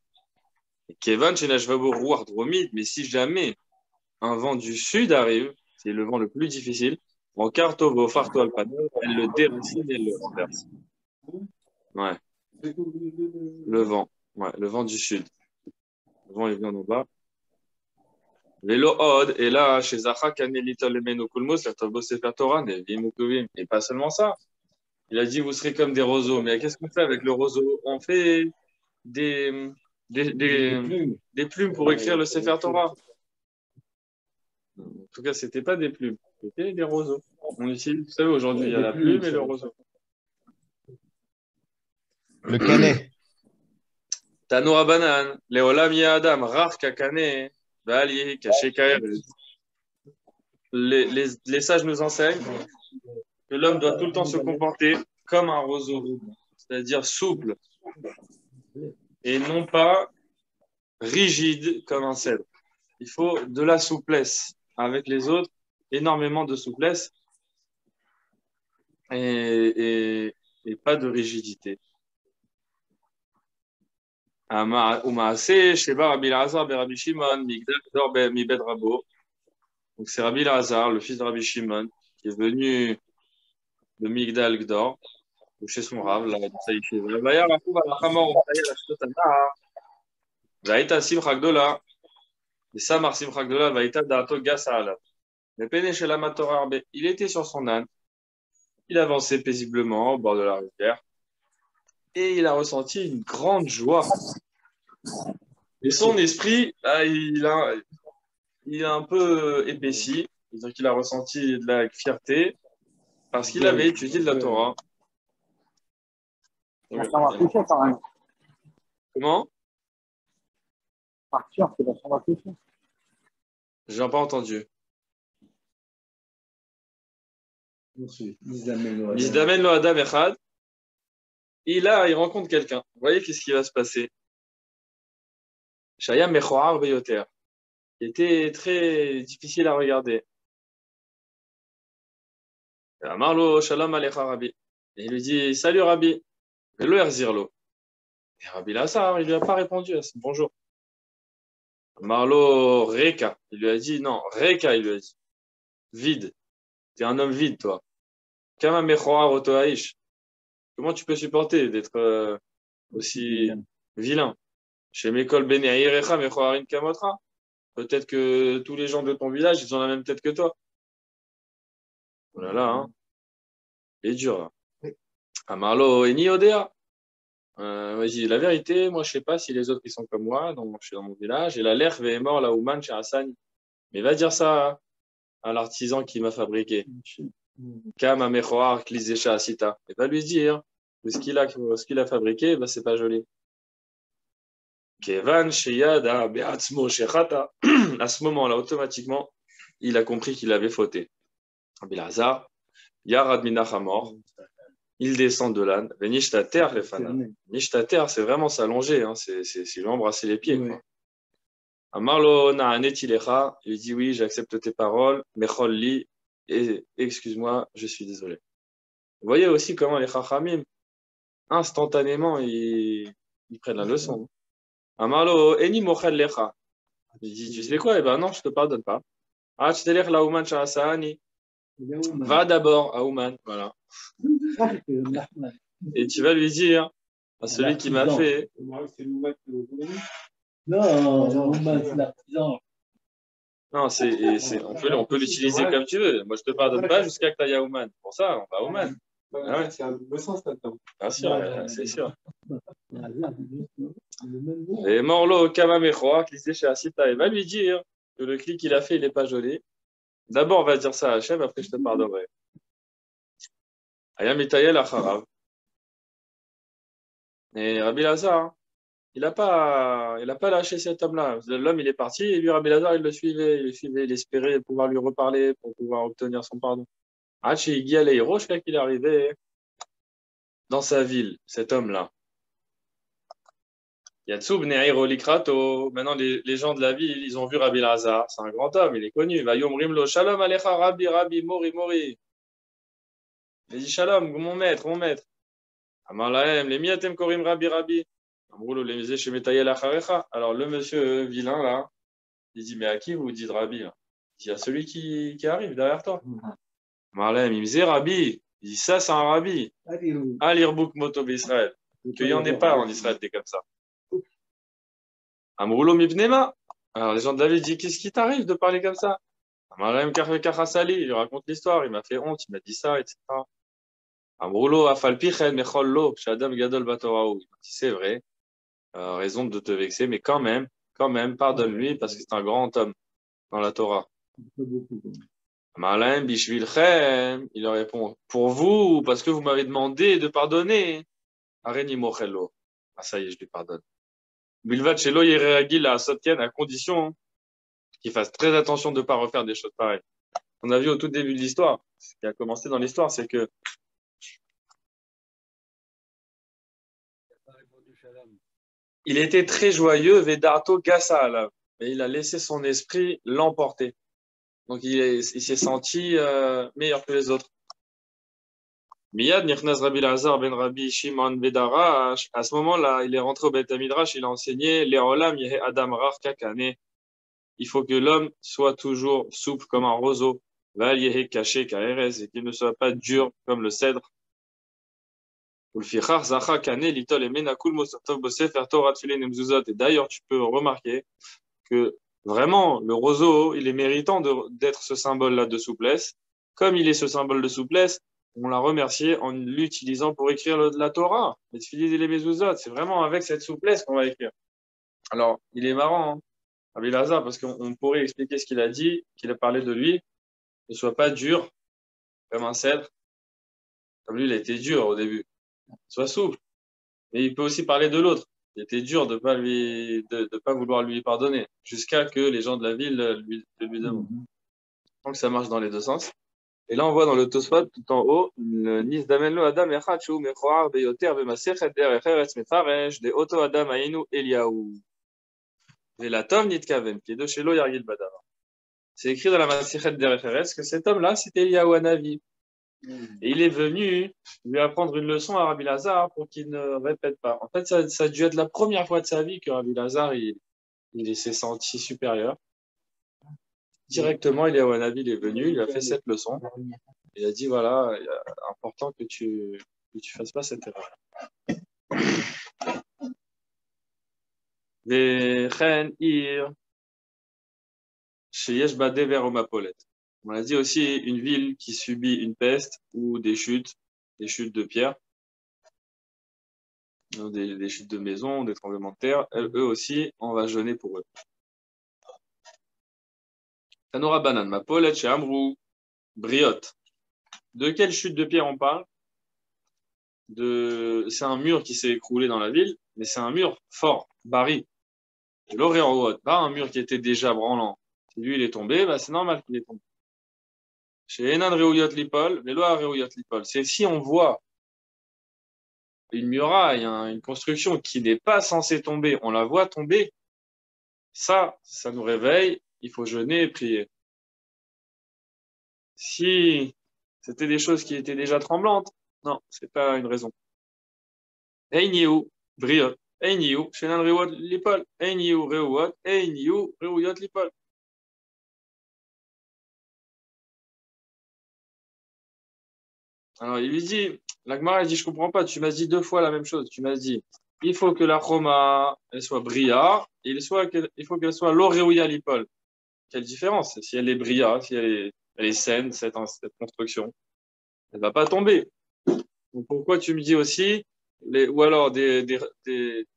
Mais si jamais un vent du sud arrive, c'est le vent le plus difficile, en carto farto alpano, elle le déracine et elle le renverse. Ouais. Le vent du sud. Le vent, il vient d'en bas. Vélo Od, et là, chez Zacha, Kanelita Lemeno Kulmos, Sefer Torah, Nevim Ukuvim. Et pas seulement ça. Il a dit, vous serez comme des roseaux. Mais qu'est-ce qu'on fait avec le roseau? On fait des, des, des, des plumes pour écrire le Sefer Torah. En tout cas, c'était pas des plumes, c'était des roseaux. On utilise, vous savez, aujourd'hui, il y a la plume et le roseau. Le canet. Tanoura Banan, Leolam Adam, Rar Kakane, Bali, Kaché Les sages nous enseignent que l'homme doit tout le temps se comporter comme un roseau, c'est-à-dire souple, et non pas rigide comme un cèdre. Il faut de la souplesse avec les autres, énormément de souplesse et pas de rigidité. Umaase, Sheba Rabbi Lazar, Rabbi Shimon, Migdal Gdor Mibed Rabo. Donc c'est Rabbi Lazar, le fils de Rabbi Shimon, qui est venu de Migdal Gdor, chez son Rav, là, de sa yeshiva. Vaya Rakou Balachamor, Vaya Lashtotanah, Vaïta Simcha Gdola, et Samar Simcha Gdola, Vaïta Da'ato Gasa Alav. Mais Pene Shelama Torah Arbe, il était sur son âne, il avançait paisiblement au bord de la rivière, et il a ressenti une grande joie. Et son esprit, là, il a un peu épaissi, c'est-à-dire qu'il a ressenti de la fierté parce qu'il avait étudié de la Torah. Comment? Je n'ai pas entendu. Misdamen lo adam echad. Et là, il rencontre quelqu'un. Vous voyez qu'est-ce qui va se passer? Shaya mechoar beyoter. Il était très difficile à regarder. Amarlo shalom alecha Rabbi. Et il lui dit salut Rabbi. Et le erzirlo. Et Rabbi Lazar, il lui a pas répondu à ce bonjour. Amarlo reka. Il lui a dit non, reka, il lui a dit. Vide. T'es un homme vide, toi. Kama mechoar otoaish. Comment tu peux supporter d'être aussi vilain? Chez Mekol Bene'irecha mechoarin kamotra. Peut-être que tous les gens de ton village, ils ont la même tête que toi. Oh là là, hein. Il est dur, là. Amarlo eni odea. Vas-y, la vérité, moi, je sais pas si les autres, ils sont comme moi, je suis dans mon village, et la lerve est mort, la ouman chez Hassan. Mais va dire ça à l'artisan qui m'a fabriqué. Kama mechoar klizesha asita. Et va lui dire que ce qu'il a fabriqué, bah, c'est pas joli. Kevan sheyada be'atzmo shechata. À ce moment-là, automatiquement, il a compris qu'il avait fauté. Rabbi Lazar, Yarad minachamor, il descend de l'âne. Venishtater, les fans. Nishtater, c'est vraiment s'allonger, hein. C'est lui embrasser les pieds. Oui. Amarlo na'anetilecha, il dit oui, j'accepte tes paroles, mechol li, et excuse-moi, je suis désolé. Vous voyez aussi comment les chachamim, instantanément, ils prennent la leçon. Amarlo eni mochel lecha. Il dit, tu sais quoi? Eh ben non, je te pardonne pas. Achtelech la ouman sha'asani. Va d'abord à Ouman, voilà. Et tu vas lui dire à celui qui m'a fait. Non, Ouman, c'est l'artisan. Non, on peut l'utiliser comme tu veux. Moi, je te pardonne pas jusqu'à que tu ailles à Ouman. Pour ça, on va à Ouman. Ah ouais. C'est un double sens là-dedans. Bien sûr, c'est sûr. Et Morlo Kamamechoa, cliquez chez Asita, il va lui dire que le clic qu'il a fait, il n'est pas joli. D'abord, on va dire ça à Hachem, après je te pardonnerai. Ayam Itayel Acharav. Et Rabbi Lazar, il n'a pas lâché cet homme-là. L'homme, il est parti, et lui, Rabbi Lazar, il le suivait, il espérait pouvoir lui reparler pour pouvoir obtenir son pardon. Hachi Gialei Roche, quand il est arrivé dans sa ville, cet homme-là. Yatsub Ne'iro Likrato. Maintenant, les gens de la ville, ils ont vu Rabbi Lazar. C'est un grand homme, il est connu. Vayom Rimlo Shalom Alecha Rabbi, Rabbi, Mori, Mori. Il dit Shalom, mon maître, mon maître. Amar Lahem, les miatem korim Rabbi, Rabbi. Amroulo, les misé chez Metayel Acharecha. Alors, le monsieur vilain, là, il dit mais à qui vous dites Rabbi là? Il dit à celui qui arrive derrière toi. Amar Lahem, il me dit Rabbi. Il dit ça, c'est un Rabbi. Alirbouk Moto Israël. Qu'il n'y en ait pas en Israël, des comme ça. Amroulo Mibnema. Alors les gens de David disent, qu'est-ce qui t'arrive de parler comme ça? Amarem Kachasali, il lui raconte l'histoire, il m'a fait honte, il m'a dit ça, etc. Amroulo, Afalpichen, Mechollo, Shadam Gadol Batoraou. C'est vrai, raison de te vexer, mais quand même, pardonne-lui parce que c'est un grand homme dans la Torah. Pas beaucoup. Malin Bishvilchem, il leur répond, pour vous, parce que vous m'avez demandé de pardonner. Areni Mochello. Ah, ça y est, je lui pardonne. Bilvat Shelo Yereagil à Sotken, à condition qu'il fasse très attention de ne pas refaire des choses pareilles. On a vu au tout début de l'histoire, ce qui a commencé dans l'histoire, c'est que il était très joyeux, Vedarto Gassa Alav, mais il a laissé son esprit l'emporter. Donc il s'est senti meilleur que les autres. Miyad Nichnas Rabbi Lazar ben Rabbi Shimon Bedarash. À ce moment-là, il est rentré au Beth Midrash, il a enseigné Leolam Yehe Adam Rar Kakane. Il faut que l'homme soit toujours souple comme un roseau, Val Yehe Kaché Kaerez, et qu'il ne soit pas dur comme le cèdre. Et d'ailleurs, tu peux remarquer que vraiment, le roseau, il est méritant d'être ce symbole-là de souplesse. Comme il est ce symbole de souplesse, on l'a remercié en l'utilisant pour écrire la Torah. C'est vraiment avec cette souplesse qu'on va écrire. Alors, il est marrant, hein, Rabbi Lazar, parce qu'on pourrait expliquer ce qu'il a dit, qu'il a parlé de lui, ne soit pas dur comme un cèdre. Comme lui, il a été dur au début. Sois souple. Mais il peut aussi parler de l'autre. Il était dur de pas vouloir lui pardonner, jusqu'à que les gens de la ville lui demandent. Donc ça marche dans les deux sens. Et là, on voit dans le Tosfot, tout en haut, le Nis d'Amenlo Adam Echad Shu Mechoar Beyoter Bemasechet Derech Eretz Mefaresh de Oto Adam Ainu Eliaou. Et la Tov Nitkaven, qui est de chez Lo Yargil Badava. C'est écrit dans la Masechet Derech Eretz que cet homme-là, c'était Eliaou Hanavi. Et il est venu lui apprendre une leçon à Rabbi Lazar pour qu'il ne répète pas. En fait, ça a dû être la première fois de sa vie que Rabbi Lazar il s'est senti supérieur. Directement, Eliaou Hanavi il est venu, il a fait cette leçon. Il a dit voilà, il est important que tu fasses pas cette erreur. Vechen ir sheyesh ba dever ou mapolet. On a dit aussi une ville qui subit une peste ou des chutes de pierre, des chutes de maisons, des tremblements de terre. Eux aussi, on va jeûner pour eux. Tanora banan mapolet chez Amrou, briotte. De quelle chute de pierre on parle? C'est un mur qui s'est écroulé dans la ville, mais c'est un mur fort, barri. L'Oréon, pas un mur qui était déjà branlant. Si lui, il est tombé, bah, c'est normal qu'il est tombé. Chez Enan Reouyot Lipol, Velo Reouyot Lipol. C'est si on voit une muraille, une construction qui n'est pas censée tomber, on la voit tomber, ça nous réveille, il faut jeûner et prier. Si c'était des choses qui étaient déjà tremblantes, non, c'est pas une raison. Einiou, Briot, Einiou, Shenan Reouyot Lipol, Einiou Reouyot, Einiou Reouyot Lipol. Alors, il lui dit, la Gemara, elle dit, je comprends pas, tu m'as dit deux fois la même chose. Tu m'as dit, il faut que la Choma, elle soit bria, et il faut qu'elle soit l'Oréouya Lipol. Quelle différence? Si elle est bria, si elle est saine, cette construction, elle va pas tomber. Donc, pourquoi tu me dis aussi, ou alors des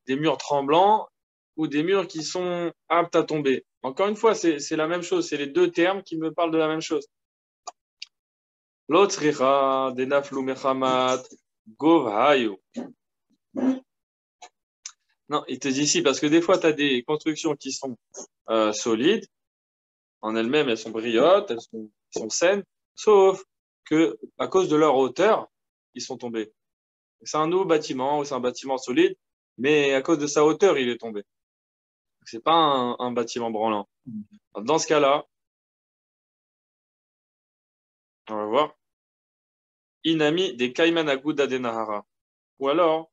murs tremblants, ou des murs qui sont aptes à tomber? Encore une fois, c'est la même chose, c'est les deux termes qui me parlent de la même chose. L'autre des naflou mechamat gov hayu. Non, il te dit ici parce que des fois tu as des constructions qui sont solides en elles-mêmes, elles sont brillantes, elles sont saines, sauf que à cause de leur hauteur, ils sont tombés. C'est un nouveau bâtiment ou c'est un bâtiment solide, mais à cause de sa hauteur, il est tombé. C'est pas un bâtiment branlant. Dans ce cas-là, on va voir. Inami des Kaiman Aguda de Nahara. Ou alors,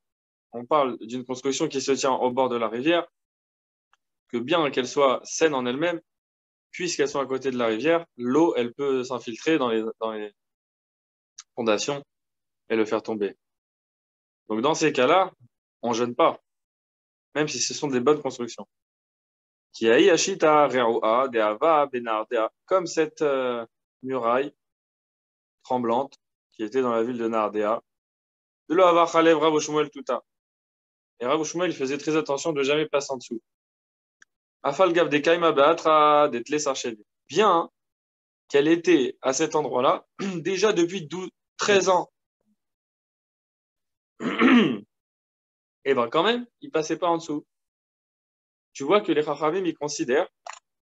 on parle d'une construction qui se tient au bord de la rivière, que bien qu'elle soit saine en elle-même, puisqu'elle soit à côté de la rivière, l'eau, elle peut s'infiltrer dans les fondations et le faire tomber. Donc dans ces cas-là, on ne jeûne pas, même si ce sont des bonnes constructions. Kiaï Ashita Re'oa De'ava Benardea, comme cette muraille tremblante qui était dans la ville de Nardea. De là, Ava Chalev Rav Shmuel Tuta. Et Rav Shmuel, il faisait très attention de jamais passer en dessous. Afal Gav de Kaima Beatra d'Etle Sarchevi. Bien qu'elle était à cet endroit-là, déjà depuis 13 ans. Et ben quand même, il passait pas en dessous. Tu vois que les Chachamim, ils considèrent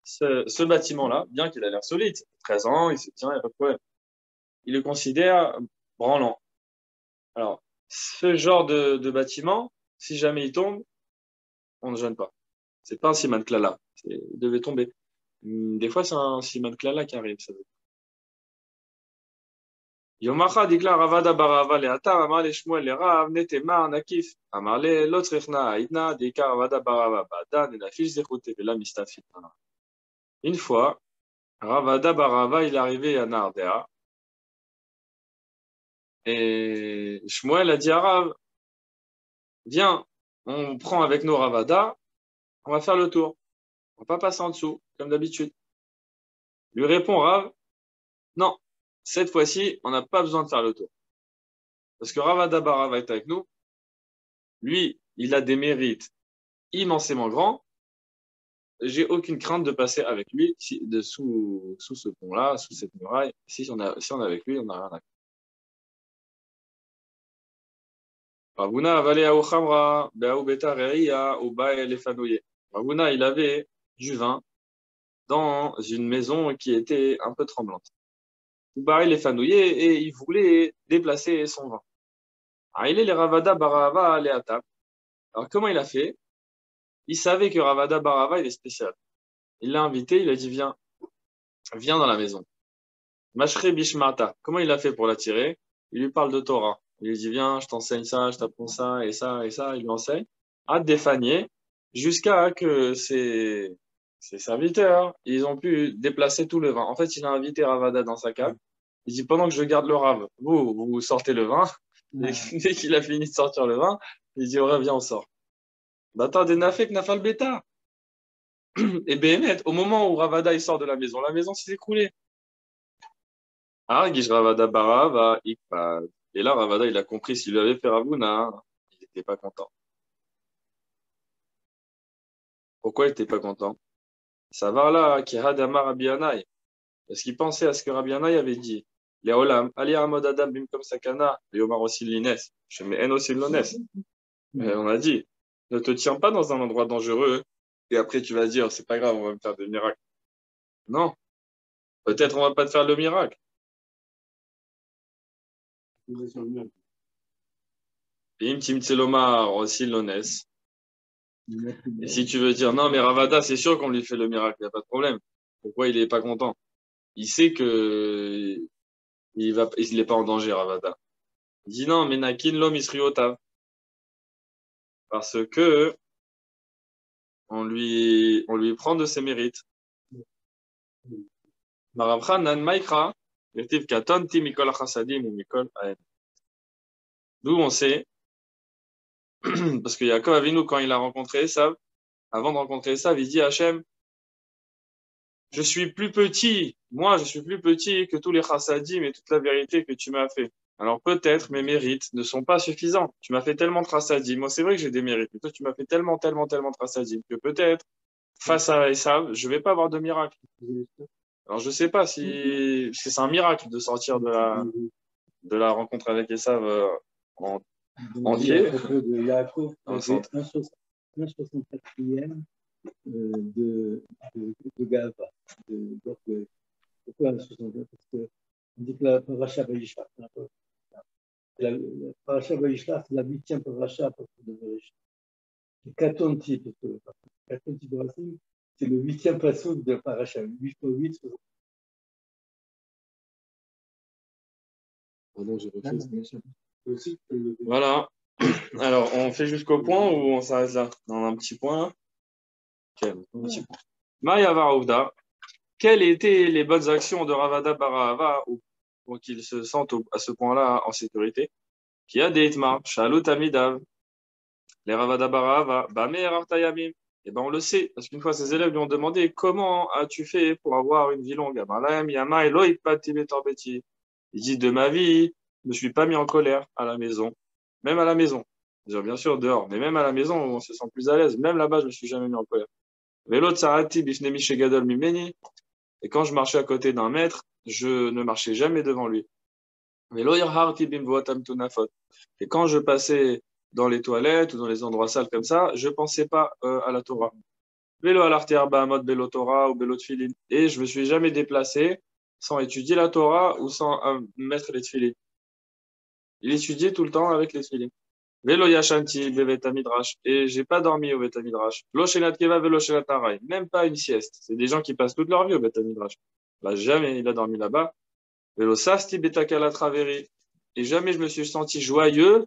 ce bâtiment-là, bien qu'il a l'air solide, 13 ans, il se tient, il n'y a pas de problème. Ils le considèrent branlant. Alors, ce genre de bâtiment, si jamais il tombe, on ne gêne pas. C'est pas un siman klala. Il devait tomber. Des fois, c'est un siman klala qui arrive. Ça veut dire. Yomacha dikla ravada barava le atar amar le shmuel le rav netemar nakif amar le lo tzrichna aidna dikar ravada barava badan et nafish zechute vela mistafit. Une fois, Ravada barava il est arrivé à Nardea et Shmuel a dit à Rav, viens, on prend avec nos Ravada, on va faire le tour. On va pas passer en dessous, comme d'habitude. Lui répond Rav, non, cette fois-ci, on n'a pas besoin de faire le tour. Parce que Ravada barava est avec nous. Lui, il a des mérites immensément grands. J'ai aucune crainte de passer avec lui sous ce pont-là, sous cette muraille. Si on est avec lui, on n'a rien à craindre. Ravuna avalé au khamra, be'au beta re'ia, ou bae lefanouye. Ravuna, il avait du vin dans une maison qui était un peu tremblante. Ou bae lefanouye, et il voulait déplacer son vin. Alors, il est les Ravada Barava Leatab. Alors, comment il a fait? Il savait que Ravada Barava, il est spécial. Il l'a invité, il a dit, viens dans la maison. Mashre Bishmata. Comment il a fait pour l'attirer? Il lui parle de Torah. Il lui dit, viens, je t'enseigne ça, je t'apprends ça, et ça, et ça. Il lui enseigne. À défanier, jusqu'à que ses serviteurs, ils ont pu déplacer tout le vin. En fait, il a invité Ravada dans sa cave. Il dit, pendant que je garde le rave, vous sortez le vin. Et dès qu'il a fini de sortir le vin, il dit, ouais, viens, on sort. Bata de Nafek Nafal Beta. Et Béhémet, au moment où Ravada il sort de la maison s'est écroulée. Ah, Gish Ravada Barava, Ikpad. Et là, Ravada, il a compris s'il lui avait fait Ravuna, il n'était pas content. Pourquoi il n'était pas content? Ça va là, qui Hadama Rabbi Anaï. Parce qu'il pensait à ce que Rabbi Anaï avait dit. Les Olam, Ali Amod Adam Bim Kom Sakana, les Omar aussi Lines, je mets En aussi Lones. On a dit, ne te tiens pas dans un endroit dangereux, et après tu vas dire, c'est pas grave, on va me faire des miracles. Non. Peut-être on va pas te faire le miracle. Im Tim Tselomar aussi Lones. Et si tu veux dire, non, mais Ravada, c'est sûr qu'on lui fait le miracle, il n'y a pas de problème. Pourquoi il n'est pas content? Il sait que il n'est pas en danger, Ravada. Il dit non, mais Nakin l'homme Isriotav. Parce que on lui prend de ses mérites. Marabcha nan maikra, vertiv katon ti mikol achasadim ou mikol aen. D'où on sait, parce que Yaakov Avinu, quand il a rencontré Esav, avant de rencontrer Esav, il dit à Hachem, je suis plus petit que tous les chassadim et toute la vérité que tu m'as fait. Alors peut-être mes mérites ne sont pas suffisants. Tu m'as fait tellement de chassadim. Moi, c'est vrai que j'ai des mérites, mais toi, tu m'as fait tellement de chassadim que peut-être, face à Esav, je vais pas avoir de miracle. Alors je sais pas si c'est un miracle de sortir de la rencontre avec Esav en entier. À propos de Yaakov, c'est 1,64e de Gava. Donc, pourquoi 1,64? Parce qu'on dit que la paracha Vayishlach, la paracha Vayishlach, c'est la 8e paracha à partir de Vayishlach. C'est Katonti, parce que Katonti Borasim, c'est le 8e passouk de la paracha. 8 fois 8, Voilà. Alors, on fait jusqu'au point ou on s'arrête là? Dans un petit point là? Ok, un petit point. Maya Varouda. Quelles étaient les bonnes actions de Ravada Barahava pour qu'il se sente à ce point-là en sécurité? Qui a des itmar, Shalut Amidav, les Ravada Barahava, Bamer Artayamim. Et ben on le sait, parce qu'une fois ses élèves lui ont demandé comment as-tu fait pour avoir une vie longue? Il dit de ma vie, je me suis pas mis en colère à la maison, même à la maison. Bien sûr dehors, mais même à la maison on se sent plus à l'aise. Même là-bas je me suis jamais mis en colère. Vélo tsarati bifnemi shegadol mimeni. Et quand je marchais à côté d'un maître, je ne marchais jamais devant lui. Vélo yarharti bimvoatam tunafot. Et quand je passais dans les toilettes ou dans les endroits sales comme ça, je pensais pas à la Torah. Vélo alarti arba amot bélo Torah ou bélo tfilin. Et je me suis jamais déplacé sans étudier la Torah ou sans mettre les tfilin. Il étudiait tout le temps avec les tfilin. Vélo yashanti bevet midrash. Et j'ai pas dormi au bet midrash. Lo shelat keva vélo shelat harai. Même pas une sieste. C'est des gens qui passent toute leur vie au bet midrash. Bah, jamais il a dormi là-bas. Vélo sasti betakala traveri. Et jamais je me suis senti joyeux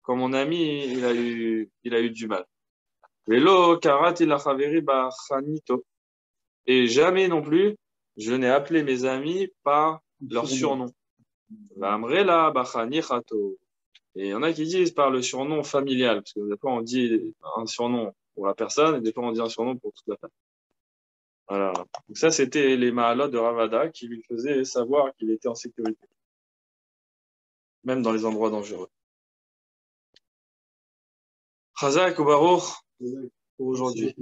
quand mon ami il a eu du mal. Vélo karati la chaveri ba chanito. Et jamais non plus je n'ai appelé mes amis par leur surnom. Vamrela ba chanichato. Et il y en a qui disent par le surnom familial, parce que des fois on dit un surnom pour la personne, et des fois on dit un surnom pour toute la famille. Voilà. Donc ça, c'était les Mahalot de Ravada qui lui faisaient savoir qu'il était en sécurité, même dans les endroits dangereux. Chazak ou Baruch pour aujourd'hui.